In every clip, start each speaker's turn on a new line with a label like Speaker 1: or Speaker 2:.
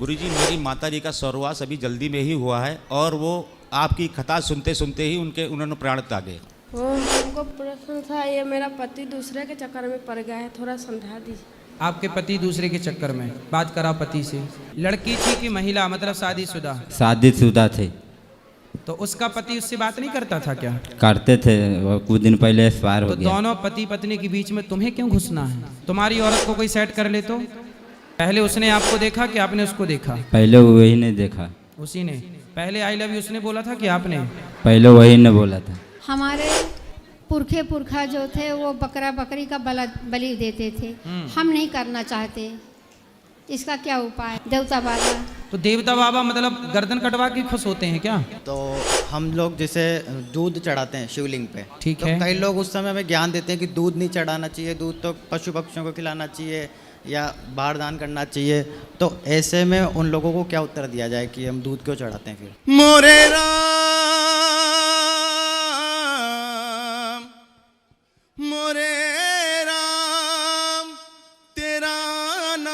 Speaker 1: गुरुजी, मेरी माताजी का स्वर्गवास अभी जल्दी में ही हुआ है और वो आपकी कथा सुनते सुनते ही उन्होंने प्राण त्यागे।
Speaker 2: वो हमको प्रश्न था, ये मेरा पति दूसरे के चक्कर में पड़ गया है, थोड़ा समझा दीजिए।
Speaker 3: आपके पति दूसरे के चक्कर में, बात करा पति से। लड़की थी कि महिला, मतलब शादीशुदा?
Speaker 4: शादीशुदा थे।
Speaker 3: तो उसका पति उससे बात नहीं करता था क्या?
Speaker 4: करते थे, वो कुछ दिन पहले एक्सपायर हो
Speaker 3: तो
Speaker 4: गया।
Speaker 3: दोनों पति पत्नी के बीच में तुम्हें क्यों घुसना है? तुम्हारी औरत को कोई सेट कर ले तो? पहले उसने आपको देखा कि आपने उसको देखा?
Speaker 4: पहले वही ने देखा।
Speaker 3: उसी ने पहले आई लव यू उसने बोला था कि आपने?
Speaker 4: पहले वही ने बोला था।
Speaker 5: हमारे पुरखा जो थे वो बकरा बकरी का बलि देते थे, हम नहीं करना चाहते, इसका क्या उपाय? देवता बाबा।
Speaker 3: तो देवता बाबा मतलब गर्दन कटवा के खुश होते हैं क्या?
Speaker 6: तो हम लोग जैसे दूध चढ़ाते हैं शिवलिंग पे,
Speaker 3: ठीक
Speaker 6: तो
Speaker 3: है।
Speaker 6: कई लोग उस समय हमें ज्ञान देते हैं कि दूध नहीं चढ़ाना चाहिए, दूध तो पशु पक्षियों को खिलाना चाहिए या बाहर दान करना चाहिए। तो ऐसे में उन लोगों को क्या उत्तर दिया जाए कि हम दूध क्यों चढ़ाते हैं फिर?
Speaker 1: मोरे राम मोरे राम तेरा नाम।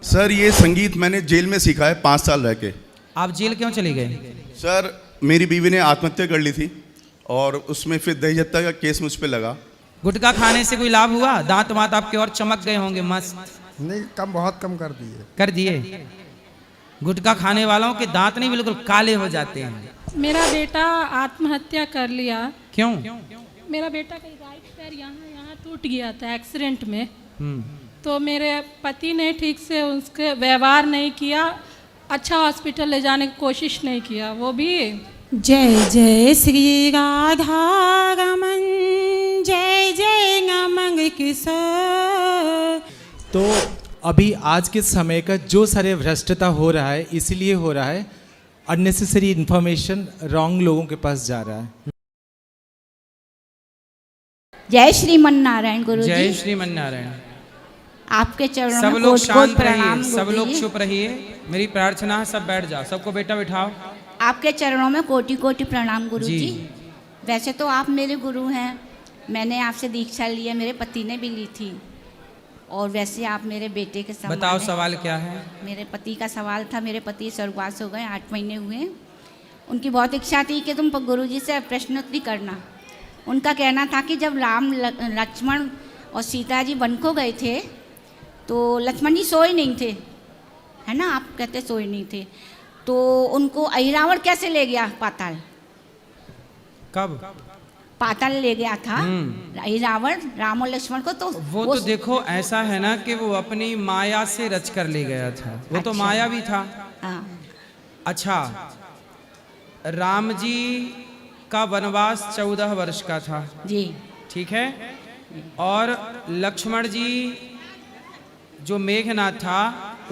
Speaker 7: सर ये संगीत मैंने जेल में सीखा है 5 साल रह के।
Speaker 3: आप जेल क्यों चले गए?
Speaker 7: सर मेरी बीवी ने आत्महत्या कर ली थी और उसमें फिर दहेज हत्या का केस मुझ पे लगा।
Speaker 3: गुटखा खाने से कोई लाभ हुआ? दांत वात आपके और चमक गए होंगे मस्त?
Speaker 8: नहीं, कम, बहुत कम कर दिए।
Speaker 3: कर दिए? गुटखा खाने वालों के दांत नहीं बिल्कुल काले हो जाते हैं।
Speaker 9: मेरा बेटा आत्महत्या कर लिया।
Speaker 3: क्यों?
Speaker 9: मेरा बेटा का राइट पैर यहाँ टूट गया था एक्सीडेंट में। तो मेरे पति ने ठीक से उसके व्यवहार नहीं किया, अच्छा हॉस्पिटल ले जाने की कोशिश नहीं किया। वो भी
Speaker 10: जय जय श्री राधा रमन, जय जय नमन किशोर।
Speaker 11: तो अभी आज के समय का जो सारे भ्रष्टता हो रहा है, इसलिए हो रहा है अननेसेसरी इन्फॉर्मेशन रॉन्ग लोगों के पास जा रहा है।
Speaker 12: जय श्रीमन नारायण गुरु जी।
Speaker 3: जय श्रीमन नारायण।
Speaker 12: आपके चरणों
Speaker 3: सब
Speaker 12: में
Speaker 3: लोग
Speaker 12: कोटि-कोटि
Speaker 3: शांत
Speaker 12: प्रणाम
Speaker 3: रहिए, सब
Speaker 12: गुरु
Speaker 3: लोग
Speaker 12: जी।
Speaker 3: चुप रहिए। मेरी प्रार्थना है सब बैठ जाओ, सबको बेटा बिठाओ।
Speaker 12: आपके चरणों में कोटि कोटि प्रणाम गुरु
Speaker 3: जी।
Speaker 12: जी। वैसे तो आप मेरे गुरु हैं, मैंने आपसे दीक्षा ली है, मेरे पति ने भी ली थी, और वैसे आप मेरे बेटे के समान
Speaker 3: बताओ
Speaker 12: हैं।
Speaker 3: सवाल क्या है?
Speaker 12: मेरे पति का सवाल था, मेरे पति स्वर्गवास हो गए, 8 महीने हुए। उनकी बहुत इच्छा थी कि तुम गुरु जी से प्रश्नोत्तरी करना। उनका कहना था कि जब राम लक्ष्मण और सीता जी वन को गए थे तो लक्ष्मण जी सोए नहीं थे, है ना? आप कहते सोए नहीं थे, तो उनको अहिरावण कैसे ले गया पाताल?
Speaker 3: कब?
Speaker 12: पाताल ले गया था अहिरावण राम और लक्ष्मण को। तो
Speaker 3: वो तो देखो ऐसा है ना कि वो अपनी माया से रच कर ले गया था, वो तो माया भी था। अच्छा, राम जी का वनवास 14 वर्ष का था
Speaker 12: जी,
Speaker 3: ठीक है। और लक्ष्मण जी जो मेघनाथ था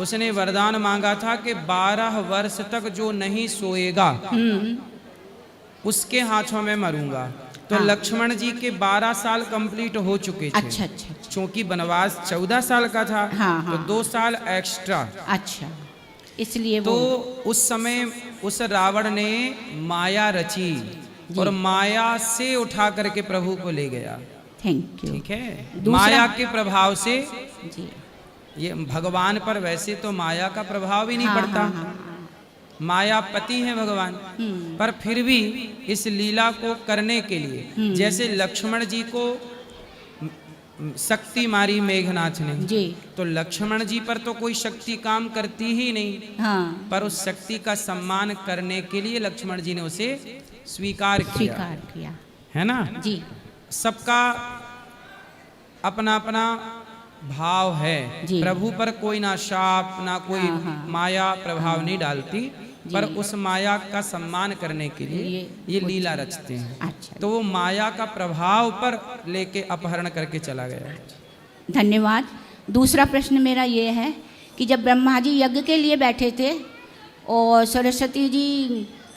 Speaker 3: उसने वरदान मांगा था कि 12 वर्ष तक जो नहीं सोएगा उसके हाथों में मरूंगा। तो लक्ष्मण जी के 12 साल कंप्लीट हो चुके थे।
Speaker 12: अच्छा।
Speaker 3: क्योंकि वनवास 14 साल का था। तो 2 साल एक्स्ट्रा।
Speaker 12: अच्छा, इसलिए
Speaker 3: तो उस समय उस रावण ने माया रची और माया से उठा करके प्रभु को ले गया।
Speaker 12: Thank you.
Speaker 3: ठीक है, माया के प्रभाव से
Speaker 12: जी।
Speaker 3: ये भगवान पर वैसे तो माया का प्रभाव भी नहीं पड़ता। मायापति है भगवान, पर फिर भी इस लीला को करने के लिए जैसे लक्ष्मण जी को शक्ति मारी मेघनाथ ने
Speaker 12: जी,
Speaker 3: तो लक्ष्मण जी पर तो कोई शक्ति काम करती ही नहीं। पर उस शक्ति का सम्मान करने के लिए लक्ष्मण जी ने उसे स्वीकार किया है ना
Speaker 12: जी।
Speaker 3: सबका अपना अपना भाव है। प्रभु पर कोई ना शाप ना कोई माया प्रभाव नहीं डालती, पर उस माया का सम्मान करने के लिए ये लीला रचते हैं।
Speaker 12: अच्छा।
Speaker 3: तो वो माया का प्रभाव पर लेके अपहरण करके चला गया।
Speaker 12: धन्यवाद। दूसरा प्रश्न मेरा ये है कि जब ब्रह्मा जी यज्ञ के लिए बैठे थे और सरस्वती जी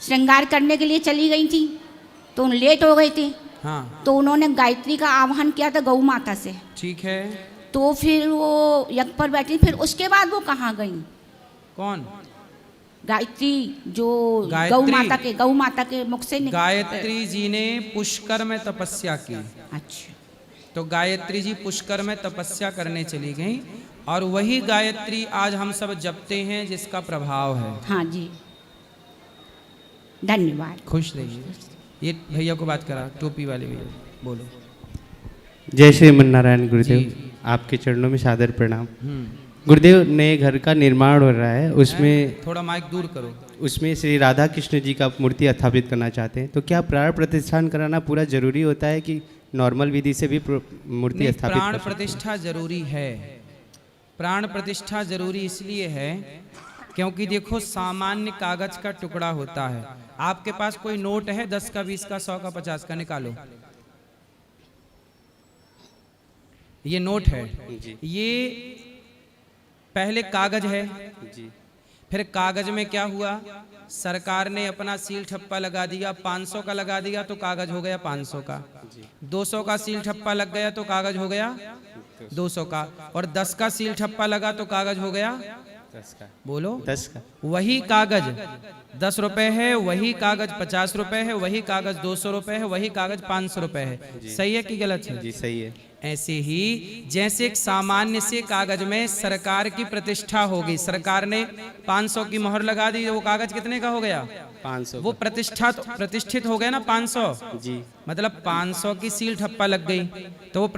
Speaker 12: श्रृंगार करने के लिए चली गई थी तो लेट हो गए थे। तो उन्होंने गायत्री का आह्वान किया था गौ माता से।
Speaker 3: ठीक है।
Speaker 12: तो फिर वो यज्ञ पर बैठी, फिर उसके बाद वो कहाँ गई?
Speaker 3: कौन?
Speaker 12: गायत्री जो गौ माता के मुख से
Speaker 3: गायत्री जी ने पुष्कर में तपस्या की।
Speaker 12: अच्छा।
Speaker 3: तो गायत्री जी पुष्कर में तपस्या करने चली गई और वही गायत्री आज हम सब जपते हैं जिसका प्रभाव है।
Speaker 12: हाँ जी, धन्यवाद।
Speaker 3: खुश रहिए। ये भैया को बात करा, टोपी वाले भैया, बोलो।
Speaker 13: जय श्रीमन नारायण गुरुदेव, आपके चरणों में सादर प्रणाम। गुरुदेव, नए घर का निर्माण हो रहा है, उसमें
Speaker 3: थोड़ा माइक दूर करो।
Speaker 13: उसमें श्री राधा कृष्ण जी का मूर्ति स्थापित करना चाहते हैं, तो क्या प्राण प्रतिष्ठान कराना पूरा जरूरी होता है कि नॉर्मल विधि से भी मूर्ति स्थापित?
Speaker 3: प्राण प्रतिष्ठा जरूरी है। प्राण प्रतिष्ठा जरूरी इसलिए है क्योंकि देखो सामान्य कागज का टुकड़ा होता है। आपके पास कोई नोट है 10 का, 20 का, 100 का, 50 का, निकालो। ये नोट है, ये पहले कागज है जी। फिर कागज में क्या हुआ, सरकार ने अपना सील ठप्पा लगा दिया, 500 का लगा दिया तो कागज हो गया 500 का, 200 का सील ठप्पा लग गया तो कागज हो गया 200 का, और 10 का सील ठप्पा लगा तो कागज हो गया
Speaker 13: 10 का।
Speaker 3: बोलो
Speaker 13: 10 का।
Speaker 3: वही कागज 10 रुपए है, वही कागज 50 रुपए है, वही कागज 200 रुपए है, वही कागज 500 रुपए है। सही है कि गलत है?
Speaker 13: जी सही है।
Speaker 3: ऐसे ही जैसे एक सामान्य से कागज में सरकार की प्रतिष्ठा होगी, सरकार ने 500 की मोहर लगा दी, वो कागज कितने का हो गया?
Speaker 13: 500।
Speaker 3: वो प्रतिष्ठित हो गया ना 500
Speaker 13: जी,
Speaker 3: मतलब 500 की सील ठप्पा लग गई तो वो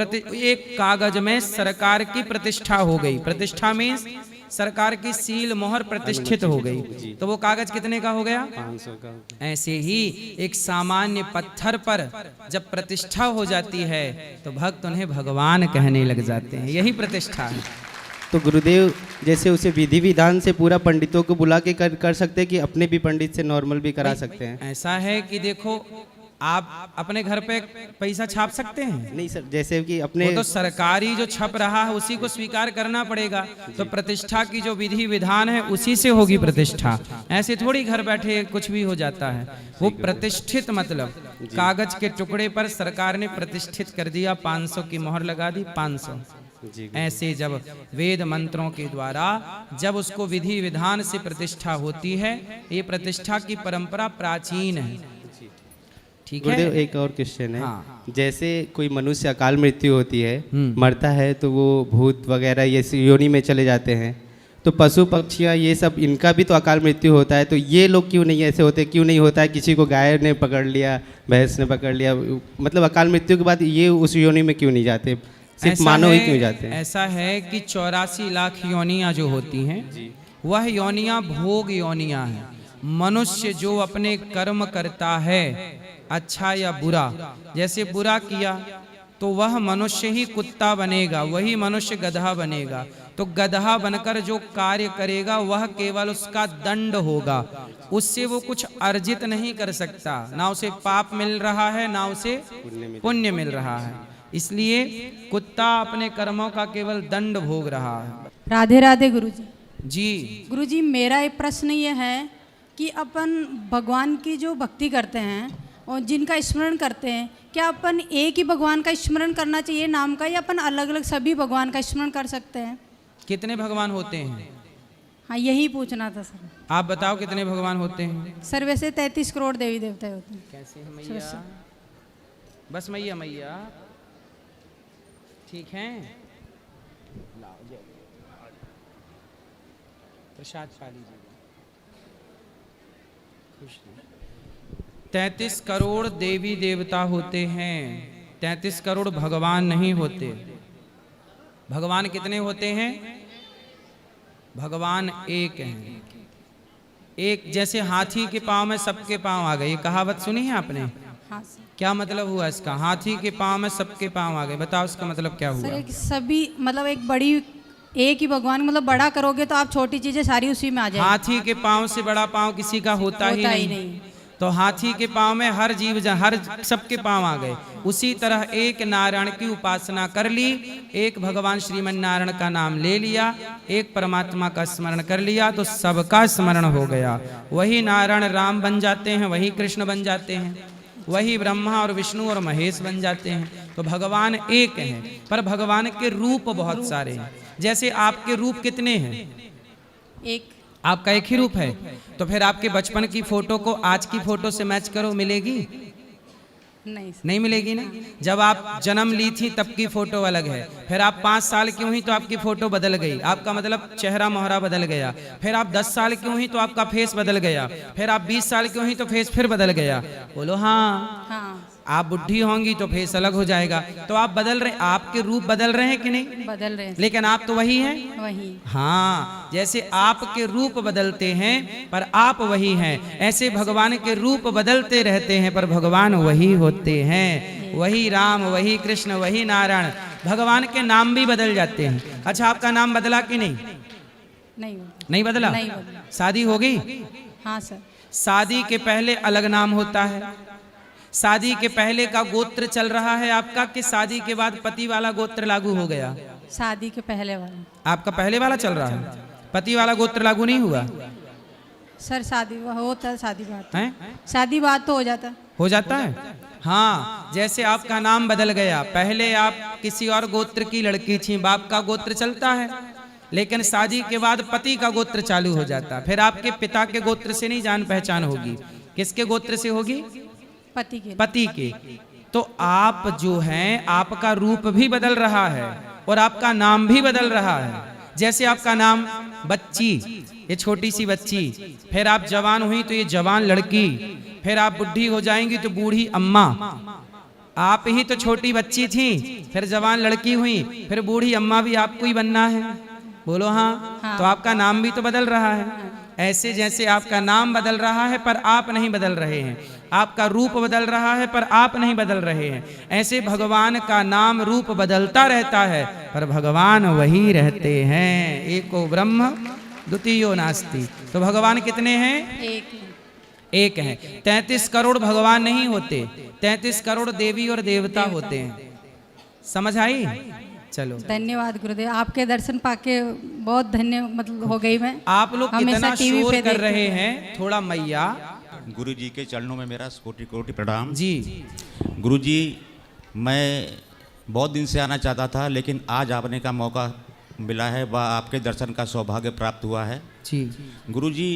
Speaker 3: एक कागज में सरकार की प्रतिष्ठा हो गई। प्रतिष्ठा मीन्स सरकार की सील मोहर प्रतिष्ठित हो गई तो वो कागज कितने का हो गया?
Speaker 13: 500 का।
Speaker 3: ऐसे ही एक सामान्य पत्थर पर जब प्रतिष्ठा हो जाती है तो भक्त उन्हें भगवान कहने लग जाते हैं, यही प्रतिष्ठा है।
Speaker 13: तो गुरुदेव जैसे उसे विधि विधान से पूरा पंडितों को बुला के कर सकते हैं कि अपने भी पंडित से नॉर्मल भी करा सकते हैं?
Speaker 3: ऐसा है कि देखो आप अपने घर पे पैसा छाप सकते हैं?
Speaker 13: नहीं सर, जैसे कि अपने
Speaker 3: वो तो सरकारी जो छप रहा है उसी को स्वीकार करना पड़ेगा। तो प्रतिष्ठा की जो विधि विधान है उसी से होगी प्रतिष्ठा। ऐसे थोड़ी घर बैठे कुछ भी हो जाता है। वो प्रतिष्ठित मतलब कागज के टुकड़े पर सरकार ने प्रतिष्ठित कर दिया, 500 की मोहर लगा दी, 500। ऐसे जब वेद मंत्रों के द्वारा जब उसको विधि विधान से प्रतिष्ठा होती है, ये प्रतिष्ठा की परंपरा प्राचीन है। ठीक है।
Speaker 13: एक और क्वेश्चन है।
Speaker 3: हाँ।
Speaker 13: जैसे कोई मनुष्य अकाल मृत्यु होती है, मरता है तो वो भूत वगैरह ये योनि में चले जाते हैं, तो पशु पक्षियाँ ये सब इनका भी तो अकाल मृत्यु होता है, तो ये लोग क्यों नहीं ऐसे होते? क्यों नहीं होता है किसी को गाय ने पकड़ लिया, भैंस ने पकड़ लिया, मतलब अकाल मृत्यु के बाद ये उस योनि में क्यों नहीं जाते, सिर्फ मानव ही क्यों जाते हैं?
Speaker 3: ऐसा है कि 84 लाख योनियां जो होती हैं वह योनियां भोग योनियां हैं। मनुष्य जो अपने कर्म करता है अच्छा या बुरा, जैसे बुरा किया तो वह मनुष्य ही कुत्ता बनेगा, वही मनुष्य गधा बनेगा। तो गधा बनकर जो कार्य करेगा वह केवल उसका दंड होगा, उससे वो कुछ अर्जित नहीं कर सकता, ना उसे पाप मिल रहा है ना उसे पुण्य मिल रहा है। इसलिए कुत्ता अपने कर्मों का केवल दंड भोग रहा है।
Speaker 10: राधे राधे गुरुजी।
Speaker 3: जी
Speaker 10: गुरुजी, मेरा एक प्रश्न ये है कि अपन भगवान की जो भक्ति करते हैं और जिनका स्मरण करते हैं, क्या अपन एक ही भगवान का स्मरण करना चाहिए नाम का, या अपन अलग अलग सभी भगवान का स्मरण कर सकते हैं?
Speaker 3: कितने भगवान होते हैं?
Speaker 10: हाँ, यही पूछना था सर।
Speaker 3: आप बताओ कितने भगवान होते हैं?
Speaker 10: सर वैसे 33 करोड़ देवी देवता होते हैं।
Speaker 3: कैसे है मैया? बस मैया ठीक है। प्रसाद पा लीजिए। 33 करोड़ देवी देवता होते हैं, 33 करोड़ भगवान नहीं होते। भगवान कितने होते हैं? भगवान एक हैं। एक जैसे हाथी के पांव में सबके पांव आ गए, ये कहावत सुनी है आपने?
Speaker 10: हाँ।
Speaker 3: क्या मतलब हुआ इसका? हाथी के पांव में सबके पांव आ गए, बताओ इसका मतलब क्या हुआ?
Speaker 10: सर एक सभी मतलब एक बड़ी एक ही भगवान मतलब बड़ा करोगे तो आप छोटी चीजें सारी उसी में आ जाएगी।
Speaker 3: हाथी के पांव से बड़ा पांव किसी का होता ही नहीं। तो हाथी के पांव में हर जीव हर सबके पांव आ गए। उसी तरह एक नारायण की उपासना कर ली, एक भगवान श्रीमन नारायण का नाम ले लिया, एक परमात्मा का स्मरण कर लिया तो सबका स्मरण हो गया। वही नारायण राम बन जाते हैं, वही कृष्ण बन जाते हैं, वही ब्रह्मा और विष्णु और महेश बन जाते हैं। तो भगवान एक हैं, पर भगवान के रूप बहुत सारे हैं। जैसे आपके रूप कितने हैं?
Speaker 10: एक।
Speaker 3: आपका एक ही रूप है, तो फिर आपके बचपन की फोटो को आज की फोटो से मैच करो, मिलेगी?
Speaker 10: नहीं सर।
Speaker 3: नहीं मिलेगी ना। जब आप जन्म ली थी तब की फोटो अलग है, फिर आप 5 साल की हुई तो आपकी फोटो बदल गई, आपका मतलब चेहरा मोहरा बदल गया। फिर आप 10 साल की हुई तो आपका फेस बदल गया। फिर आप 20 साल की हुई तो फेस फिर बदल गया। बोलो हाँ।
Speaker 10: हाँ
Speaker 3: आप बुढ़ी होंगी तो फेस अलग हो जाएगा। तो आप बदल रहे, आपके रूप बदल रहे हैं कि नहीं?
Speaker 10: बदल रहे हैं
Speaker 3: लेकिन आप तो वही हैं।
Speaker 10: वही।
Speaker 3: हाँ, जैसे आपके रूप बदलते हैं पर आप वही हैं, ऐसे भगवान के रूप बदलते रहते हैं पर भगवान वही होते हैं। वही राम, वही कृष्ण, वही नारायण। भगवान के नाम भी बदल जाते हैं। अच्छा, आपका नाम बदला कि नहीं?
Speaker 10: नहीं
Speaker 3: बदला।
Speaker 10: नहीं बदला।
Speaker 3: शादी हो गई?
Speaker 10: हाँ सर।
Speaker 3: शादी के पहले अलग नाम होता है। शादी के पहले का गोत्र चल रहा है आपका कि शादी के बाद पति वाला गोत्र लागू हो गया?
Speaker 10: शादी के पहले वाला।
Speaker 3: आपका पहले वाला चल रहा है, पति वाला गोत्र लागू नहीं हुआ?
Speaker 10: सर शादी होता है, शादी बात
Speaker 3: है,
Speaker 10: शादी बात तो हो जाता
Speaker 3: है। हाँ, जैसे आपका नाम बदल गया, पहले आप किसी और गोत्र की लड़की थी, बाप का गोत्र चलता है, लेकिन शादी के बाद पति का गोत्र चालू हो जाता। फिर आपके पिता के गोत्र से नहीं जान पहचान होगी, किसके गोत्र से होगी? पति के। तो आप जो हैं, आपका रूप भी बदल रहा है और आपका नाम भी बदल रहा है। जैसे आपका नाम बच्ची, ये छोटी सी बच्ची, फिर आप जवान हुई तो ये जवान लड़की, फिर आप बुढ़ी हो जाएंगी तो बूढ़ी अम्मा। आप ही तो छोटी बच्ची थी, फिर जवान लड़की हुई, फिर बूढ़ी अम्मा भी आपको ही बनना है। बोलो हाँ। तो आपका नाम भी तो बदल रहा है। ऐसे जैसे आपका नाम बदल रहा है पर आप नहीं बदल रहे हैं, आपका रूप बदल रहा है पर आप नहीं बदल रहे हैं, ऐसे भगवान का नाम रूप बदलता रहता है पर भगवान वही रहते हैं। एको ब्रह्म द्वितीयो नास्ति। तो भगवान कितने हैं? एक हैं। 33 करोड़ भगवान नहीं होते, 33 करोड़ देवी और देवता होते हैं। समझ आई? चलो,
Speaker 10: धन्यवाद गुरुदेव, आपके दर्शन पाके बहुत धन्य मतलब हो गई मैं।
Speaker 3: आप लोग कितना शोर कर रहे हैं, थोड़ा मैया।
Speaker 1: गुरु जी के चरणों में मेरा कोटि कोटि प्रणाम
Speaker 3: जी।
Speaker 1: गुरु जी, मैं बहुत दिन से आना चाहता था, लेकिन आज आने का मौका मिला है, वह आपके दर्शन का सौभाग्य प्राप्त हुआ है
Speaker 3: जी।
Speaker 1: गुरु जी,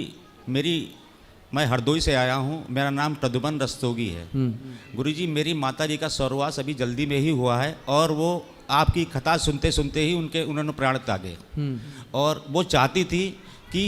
Speaker 1: मैं हरदोई से आया हूँ, मेरा नाम प्रद्युमन रस्तोगी है। गुरु जी, मेरी माता जी का स्वर्गवास अभी जल्दी में ही हुआ है और वो आपकी कथा सुनते सुनते ही उन्होंने प्राण त्यागे। और वो चाहती थी कि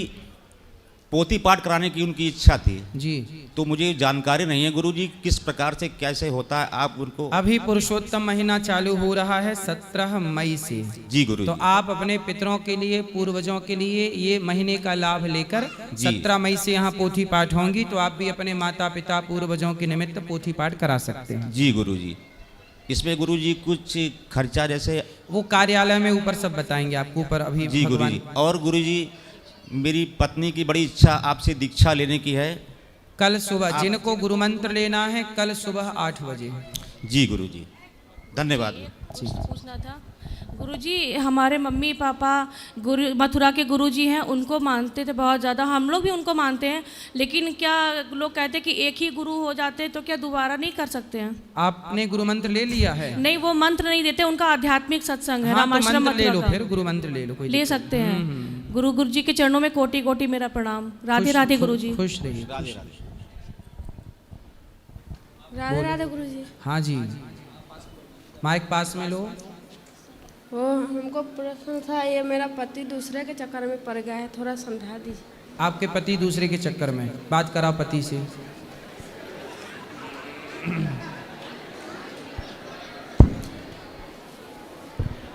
Speaker 1: पोथी पाठ कराने की उनकी इच्छा थी
Speaker 3: जी।
Speaker 1: तो मुझे जानकारी नहीं है गुरु जी, किस प्रकार से कैसे होता है, आप उनको।
Speaker 3: अभी पुरुषोत्तम महीना चालू हो रहा है 17 मई से।
Speaker 1: जी गुरु
Speaker 3: तो
Speaker 1: जी।
Speaker 3: आप अपने पितरों के लिए, पूर्वजों के लिए ये महीने का लाभ लेकर 17 मई से यहाँ पोथी पाठ होंगी, तो आप भी अपने माता पिता पूर्वजों के निमित्त पोथी पाठ करा सकते हैं।
Speaker 1: जी गुरु जी। इसमें गुरु जी कुछ खर्चा जैसे
Speaker 3: वो कार्यालय में ऊपर सब बताएंगे आपको, ऊपर अभी।
Speaker 1: जी गुरु जी। और गुरु जी, मेरी पत्नी की बड़ी इच्छा आपसे दीक्षा लेने की है।
Speaker 3: कल सुबह जिनको गुरु मंत्र लेना है, कल सुबह 8 बजे।
Speaker 1: जी गुरु जी, धन्यवाद।
Speaker 2: पूछना था गुरु जी, हमारे मम्मी पापा मथुरा के गुरु जी हैं, उनको मानते थे बहुत ज़्यादा, हम लोग भी उनको मानते हैं, लेकिन क्या लोग कहते हैं कि एक ही गुरु हो जाते हैं, तो क्या दोबारा नहीं कर सकते हैं?
Speaker 3: आपने गुरु मंत्र ले लिया है?
Speaker 2: नहीं, वो मंत्र नहीं देते, उनका आध्यात्मिक सत्संग है।
Speaker 3: हाँ,
Speaker 2: रामाश्रम
Speaker 3: तो ले लो, फिर गुरु मंत्र ले लो, कोई
Speaker 2: ले सकते हैं। गुरु जी के चरणों में कोटि कोटि मेरा प्रणाम। राधे राधे गुरु जी।
Speaker 3: खुश रहिए।
Speaker 2: राधे राधे गुरु जी।
Speaker 3: हाँ जी, माइक पास में लो।
Speaker 2: वो हमको प्रश्न था, ये मेरा पति दूसरे के चक्कर में पड़ गया है, थोड़ा समझा दीजिए।
Speaker 3: आपके पति दूसरे के चक्कर में? बात करा पति से।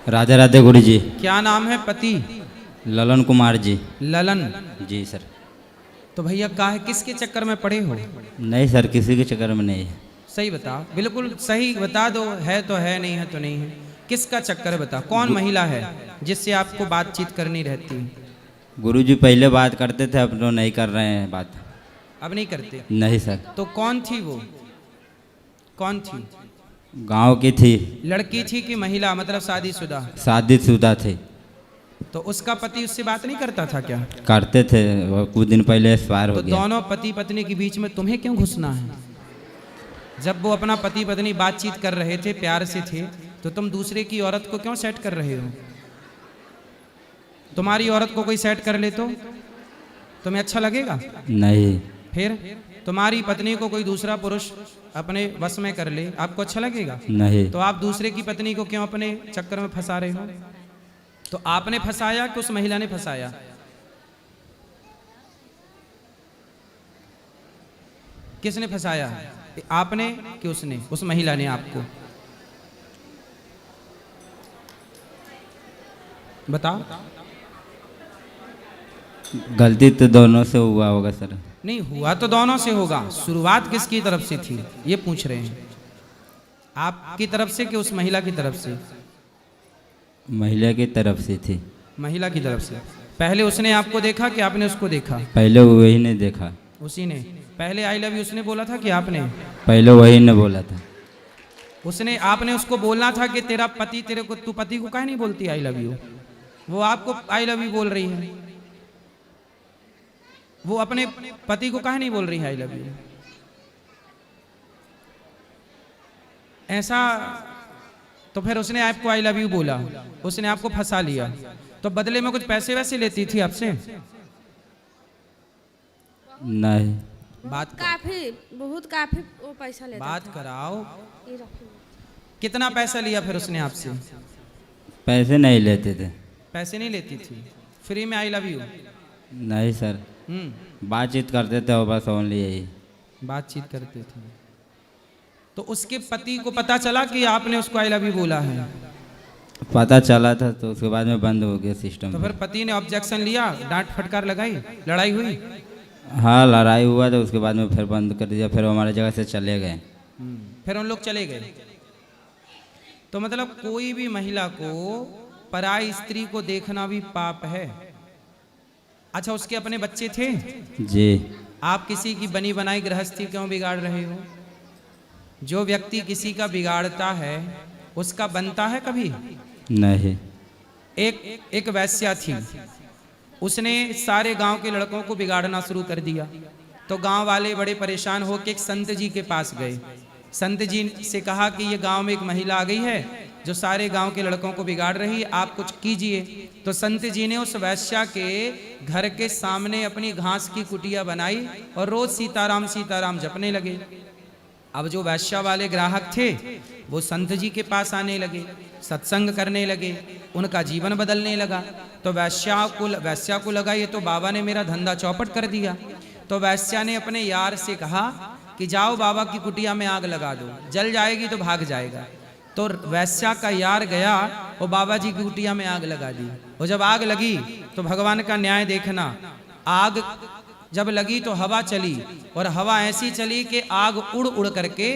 Speaker 4: राधे राधे गुरु जी।
Speaker 3: क्या नाम है पति?
Speaker 4: ललन कुमार जी।
Speaker 3: ललन
Speaker 4: जी सर।
Speaker 3: तो भैया काहे किसके चक्कर में पड़े हो?
Speaker 4: नहीं सर, किसी के चक्कर में नहीं है।
Speaker 3: सही बताओ, बिल्कुल सही बता दो, है तो है, नहीं है तो नहीं है। किसका चक्कर है बता? कौन महिला है जिससे आपको बातचीत करनी रहती है?
Speaker 4: गुरुजी पहले बात करते थे, अब तो नहीं कर रहे हैं बात।
Speaker 3: अब नहीं करते?
Speaker 4: नहीं सर।
Speaker 3: तो कौन थी वो? कौन थी?
Speaker 4: गांव की थी।
Speaker 3: लड़की थी कि महिला, मतलब शादीशुदा?
Speaker 4: शादीशुदा थे।
Speaker 3: तो उसका पति उससे बात नहीं करता था क्या?
Speaker 4: करते थे, वो कुछ दिन पहले एक्सपायर हो गया।
Speaker 3: तो दोनों पति पत्नी के बीच में तुम्हें क्यों घुसना है? जब वो अपना पति पत्नी बातचीत कर रहे थे, प्यार से थे, तो तुम दूसरे की औरत को क्यों सेट कर रहे हो? तुम्हारी औरत को कोई सेट कर ले तो तुम्हें अच्छा लगेगा?
Speaker 4: नहीं।
Speaker 3: फिर तुम्हारी पत्नी को कोई दूसरा पुरुष अपने वश में कर ले, आपको अच्छा लगेगा?
Speaker 4: नहीं।
Speaker 3: तो आप दूसरे की पत्नी को क्यों अपने चक्कर में फंसा रहे हो? तो आपने फंसाया कि उस महिला ने फंसाया? किसने फंसाया, आपने कि उसने? उस महिला ने आपको। बताओ।
Speaker 4: गलती तो दोनों से हुआ होगा सर।
Speaker 3: नहीं हुआ तो दोनों से होगा, शुरुआत किसकी तरफ से थी ये पूछ रहे हैं? आपकी तरफ से कि उस महिला की तरफ से?
Speaker 4: महिला की तरफ से थी।
Speaker 3: महिला की तरफ से। पहले उसने आपको देखा कि आपने उसको देखा?
Speaker 4: पहले वही ने देखा।
Speaker 3: उसी ने पहले आई लव यू उसने बोला था कि आपने?
Speaker 4: पहले वही ने बोला था।
Speaker 3: उसने, आपने उसको बोलना था कि तेरा पति तेरे को, तू पति को काहे नहीं बोलती आई लव यू? वो आपको आई लव यू बोल रही है, वो अपने पति को काहे नहीं बोल रही है आई लव यू? ऐसा तो फिर उसने आपको आई लव यू बोला, उसने आपको फंसा लिया, तो बदले में कुछ पैसे वैसे लेती थी आपसे?
Speaker 4: नहीं।
Speaker 3: बात
Speaker 2: बहुत काफी वो पैसा लेता
Speaker 3: बात
Speaker 2: था।
Speaker 3: कराओ। कितना पैसा लिया फिर उसने आपसे?
Speaker 4: पैसे नहीं लेते थे।
Speaker 3: पैसे नहीं लेती थी, फ्री में आई लव यू?
Speaker 4: नहीं सर, बातचीत करते थे और बस ओनली यही।
Speaker 3: बातचीत करते थे। तो उसके पति को पता चला कि आपने उसको आई लव यू बोला है?
Speaker 4: पता चला था तो उसके बाद में बंद हो गया सिस्टम।
Speaker 3: तो फिर पति ने ऑब्जेक्शन लिया, डांट फटकार लगाई, लड़ाई हुई?
Speaker 4: हाँ लड़ाई हुआ तो उसके बाद में फिर बंद कर दिया, फिर हमारे जगह से चले गए।
Speaker 3: फिर उन लोग चले गए। तो मतलब कोई भी महिला को पराई स्त्री को देखना भी पाप है। अच्छा उसके अपने बच्चे थे?
Speaker 4: जी।
Speaker 3: आप किसी की बनी बनाई गृहस्थी क्यों बिगाड़ रहे हो? जो व्यक्ति किसी का बिगाड़ता है उसका बनता है कभी?
Speaker 4: नहीं।
Speaker 3: एक वैश्या थी, उसने सारे गांव के लड़कों को बिगाड़ना शुरू कर दिया। तो गांव वाले बड़े परेशान होकर एक संत जी के पास गए। संत जी से कहा कि ये गांव में एक महिला आ गई है जो सारे गांव के लड़कों को बिगाड़ रही है, आप कुछ कीजिए। तो संत जी ने उस वैश्या के घर के सामने अपनी घास की कुटिया बनाई और रोज सीताराम सीताराम जपने लगे। अब जो वैश्या वाले ग्राहक थे वो संत जी के पास आने लगे, सत्संग करने लगे, उनका जीवन बदलने लगा। तो वैश्या को लगा ये तो बाबा ने मेरा धंधा चौपट कर दिया। तो वैश्या ने अपने यार से कहा कि जाओ बाबा की कुटिया में आग लगा दो, जल जाएगी तो भाग जाएगा। तो वैश्या का यार गया और बाबा जी की कुटिया में आग लगा दी। और जब आग लगी तो भगवान का न्याय देखना, आग जब लगी तो हवा चली और हवा ऐसी चली कि आग उड़ उड़ करके,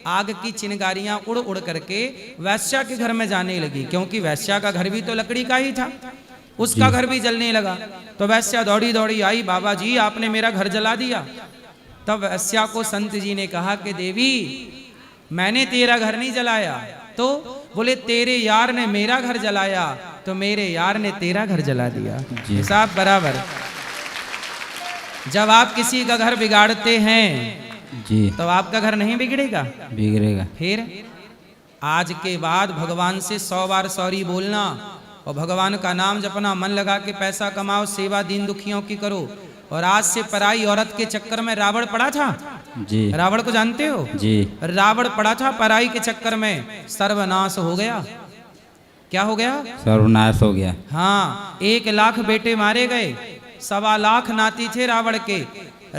Speaker 3: आग की चिंगारियां उड़ उड़ करके वैश्या के घर में जाने लगी, क्योंकि वैश्या का घर भी तो लकड़ी का ही था, उसका घर भी जलने लगा। तो वैश्या दौड़ी दौड़ी आई, बाबा जी आपने मेरा घर जला दिया। तब वैश्या को संत जी ने कहा कि देवी मैंने तेरा घर नहीं जलाया। तो बोले तेरे यार ने मेरा घर जलाया, तो मेरे यार ने तेरा घर जला दिया। हिसाब बराबर। जब आप किसी का घर बिगाड़ते हैं
Speaker 4: जी
Speaker 3: तो आपका घर नहीं बिगड़ेगा?
Speaker 4: बिगड़ेगा।
Speaker 3: फिर आज के बाद भगवान से 100 बार सॉरी बोलना और भगवान का नाम जपना, मन लगा के पैसा कमाओ, सेवा दीन दुखियों की करो। और आज से पराई औरत के चक्कर में रावण पड़ा था।
Speaker 4: जी।
Speaker 3: रावण को जानते हो?
Speaker 4: जी।
Speaker 3: रावण पड़ा था पराई के चक्कर में, सर्वनाश हो गया। क्या हो गया?
Speaker 4: सर्वनाश हो गया।
Speaker 3: हाँ, 1 लाख बेटे मारे गए, 1.25 लाख नाती थे रावण के।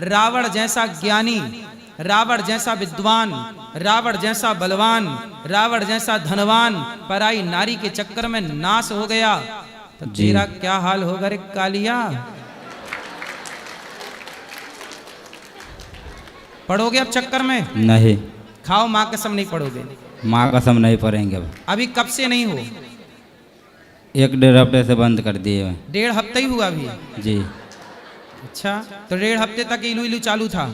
Speaker 3: रावण जैसा ज्ञानी, रावण जैसा विद्वान, रावण जैसा बलवान, रावण जैसा धनवान पराई नारी के चक्कर में नाश हो गया। तो तेरा क्या हाल होगा रे कालिया? पढ़ोगे अब चक्कर में?
Speaker 4: नहीं।
Speaker 3: खाओ माँ कसम नहीं पढ़ोगे?
Speaker 4: माँ कसम नहीं पढ़ेंगे अब।
Speaker 3: अभी कब से नहीं हो?
Speaker 4: 1-1.5 हफ्ते से बंद कर दिए।
Speaker 3: 1.5 हफ्ते ही हुआ अभी?
Speaker 4: जी।
Speaker 3: अच्छा, तो 1.5 हफ्ते तक इलू इलू चालू था?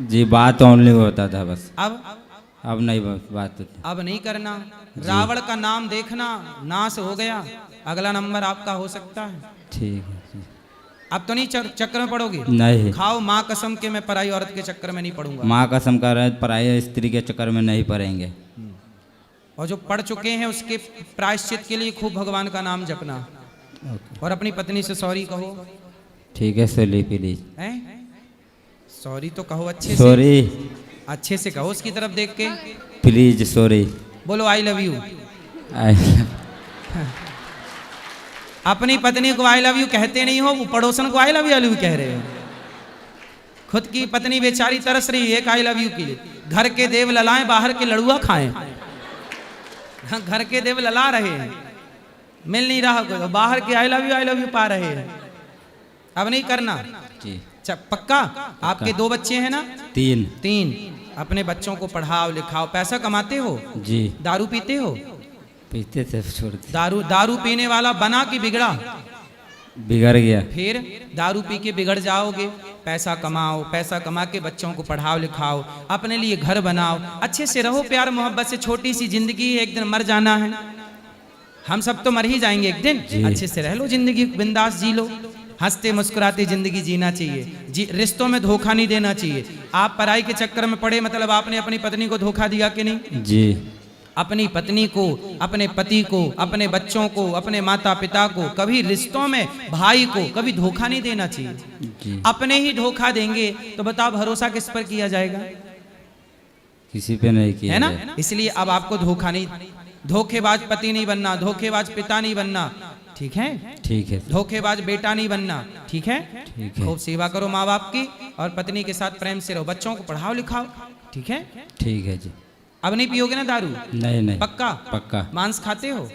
Speaker 4: जी, बात ओनली होता था बस।
Speaker 3: अब
Speaker 4: नहीं बात।
Speaker 3: अब नहीं करना। रावण का नाम देखना, नाश हो गया, अगला नंबर आपका हो सकता है।
Speaker 4: ठीक है।
Speaker 3: अब तो नहीं चक्कर में पड़ोगे?
Speaker 4: नहीं।
Speaker 3: खाओ माँ कसम के मैं पराई औरत के चक्कर में नहीं पड़ूंगा।
Speaker 4: माँ कसम कर रहे, पराई स्त्री के चक्कर में नहीं पड़ेंगे।
Speaker 3: और जो पढ़ चुके हैं उसके प्रायश्चित के लिए खूब भगवान का नाम जपना और अपनी पत्नी से सॉरी कहो।
Speaker 4: ठीक है, सॉरी प्लीज।
Speaker 3: सॉरी तो कहो अच्छे से,
Speaker 4: सॉरी
Speaker 3: अच्छे से कहो उसकी तरफ देख के।
Speaker 4: Please sorry.
Speaker 3: बोलो आई लव यू।
Speaker 4: आई
Speaker 3: अपनी पत्नी को आई लव यू कहते नहीं हो, वो पड़ोसन को आई लव यू कह रहे हो। खुद की पत्नी बेचारी तरस रही है एक आई लव यू के लिए। घर के देव ललाएं बाहर के लड़ुआ खाएं। घर के देव लला रहे हैं, मिल नहीं रहा कोई, बाहर के आई लव यू पा रहे हैं। अब नहीं करना
Speaker 4: जी।
Speaker 3: पक्का? आपके 2 बच्चे हैं ना?
Speaker 4: 3।
Speaker 3: अपने बच्चों को पढ़ाओ लिखाओ। पैसा कमाते हो?
Speaker 4: जी।
Speaker 3: दारू पीते हो?
Speaker 4: पीते थे, छोड़ दिया।
Speaker 3: दारू पीने वाला बना कि बिगड़ा?
Speaker 4: बिगड़ गया।
Speaker 3: फिर दारू पी के बिगड़ जाओगे। पैसा कमाओ, पैसा कमा के बच्चों को पढ़ाओ लिखाओ, अपने लिए घर बनाओ, अच्छे से रहो प्यार मोहब्बत से। छोटी सी जिंदगी है, एक दिन मर जाना है। हम सब तो मर ही जाएंगे एक दिन। अच्छे से रह लो, जिंदगी बिंदास जी लो, हंसते मुस्कुराते जिंदगी जीना चाहिए। रिश्तों में धोखा नहीं देना चाहिए। आप पढ़ाई के चक्कर में पड़े, मतलब आपने अपनी पत्नी को धोखा दिया कि नहीं?
Speaker 4: जी।
Speaker 3: अपनी पत्नी को, अपने पति को, अपने बच्चों को, अपने माता पिता को, कभी रिश्तों में भाई को कभी धोखा नहीं देना चाहिए।
Speaker 4: जी।
Speaker 3: अपने ही धोखा देंगे तो बताओ भरोसा किस पर किया जाएगा?
Speaker 4: किसी पे नहीं किया
Speaker 3: है ना?
Speaker 4: जाए।
Speaker 3: इसलिए अब आपको धोखा नहीं, धोखेबाज पति नहीं बनना, धोखेबाज पिता नहीं बनना, ठीक है?
Speaker 4: ठीक है।
Speaker 3: धोखेबाज बेटा नहीं बनना, ठीक है?
Speaker 4: ठीक है।
Speaker 3: खूब सेवा करो माँ बाप की और पत्नी के साथ प्रेम से रहो, बच्चों को पढ़ाओ लिखाओ, ठीक है?
Speaker 4: ठीक है जी।
Speaker 3: अब नहीं पियोगे ना दारू?
Speaker 4: नहीं।
Speaker 3: पक्का?
Speaker 4: पक्का।
Speaker 3: मांस खाते हो?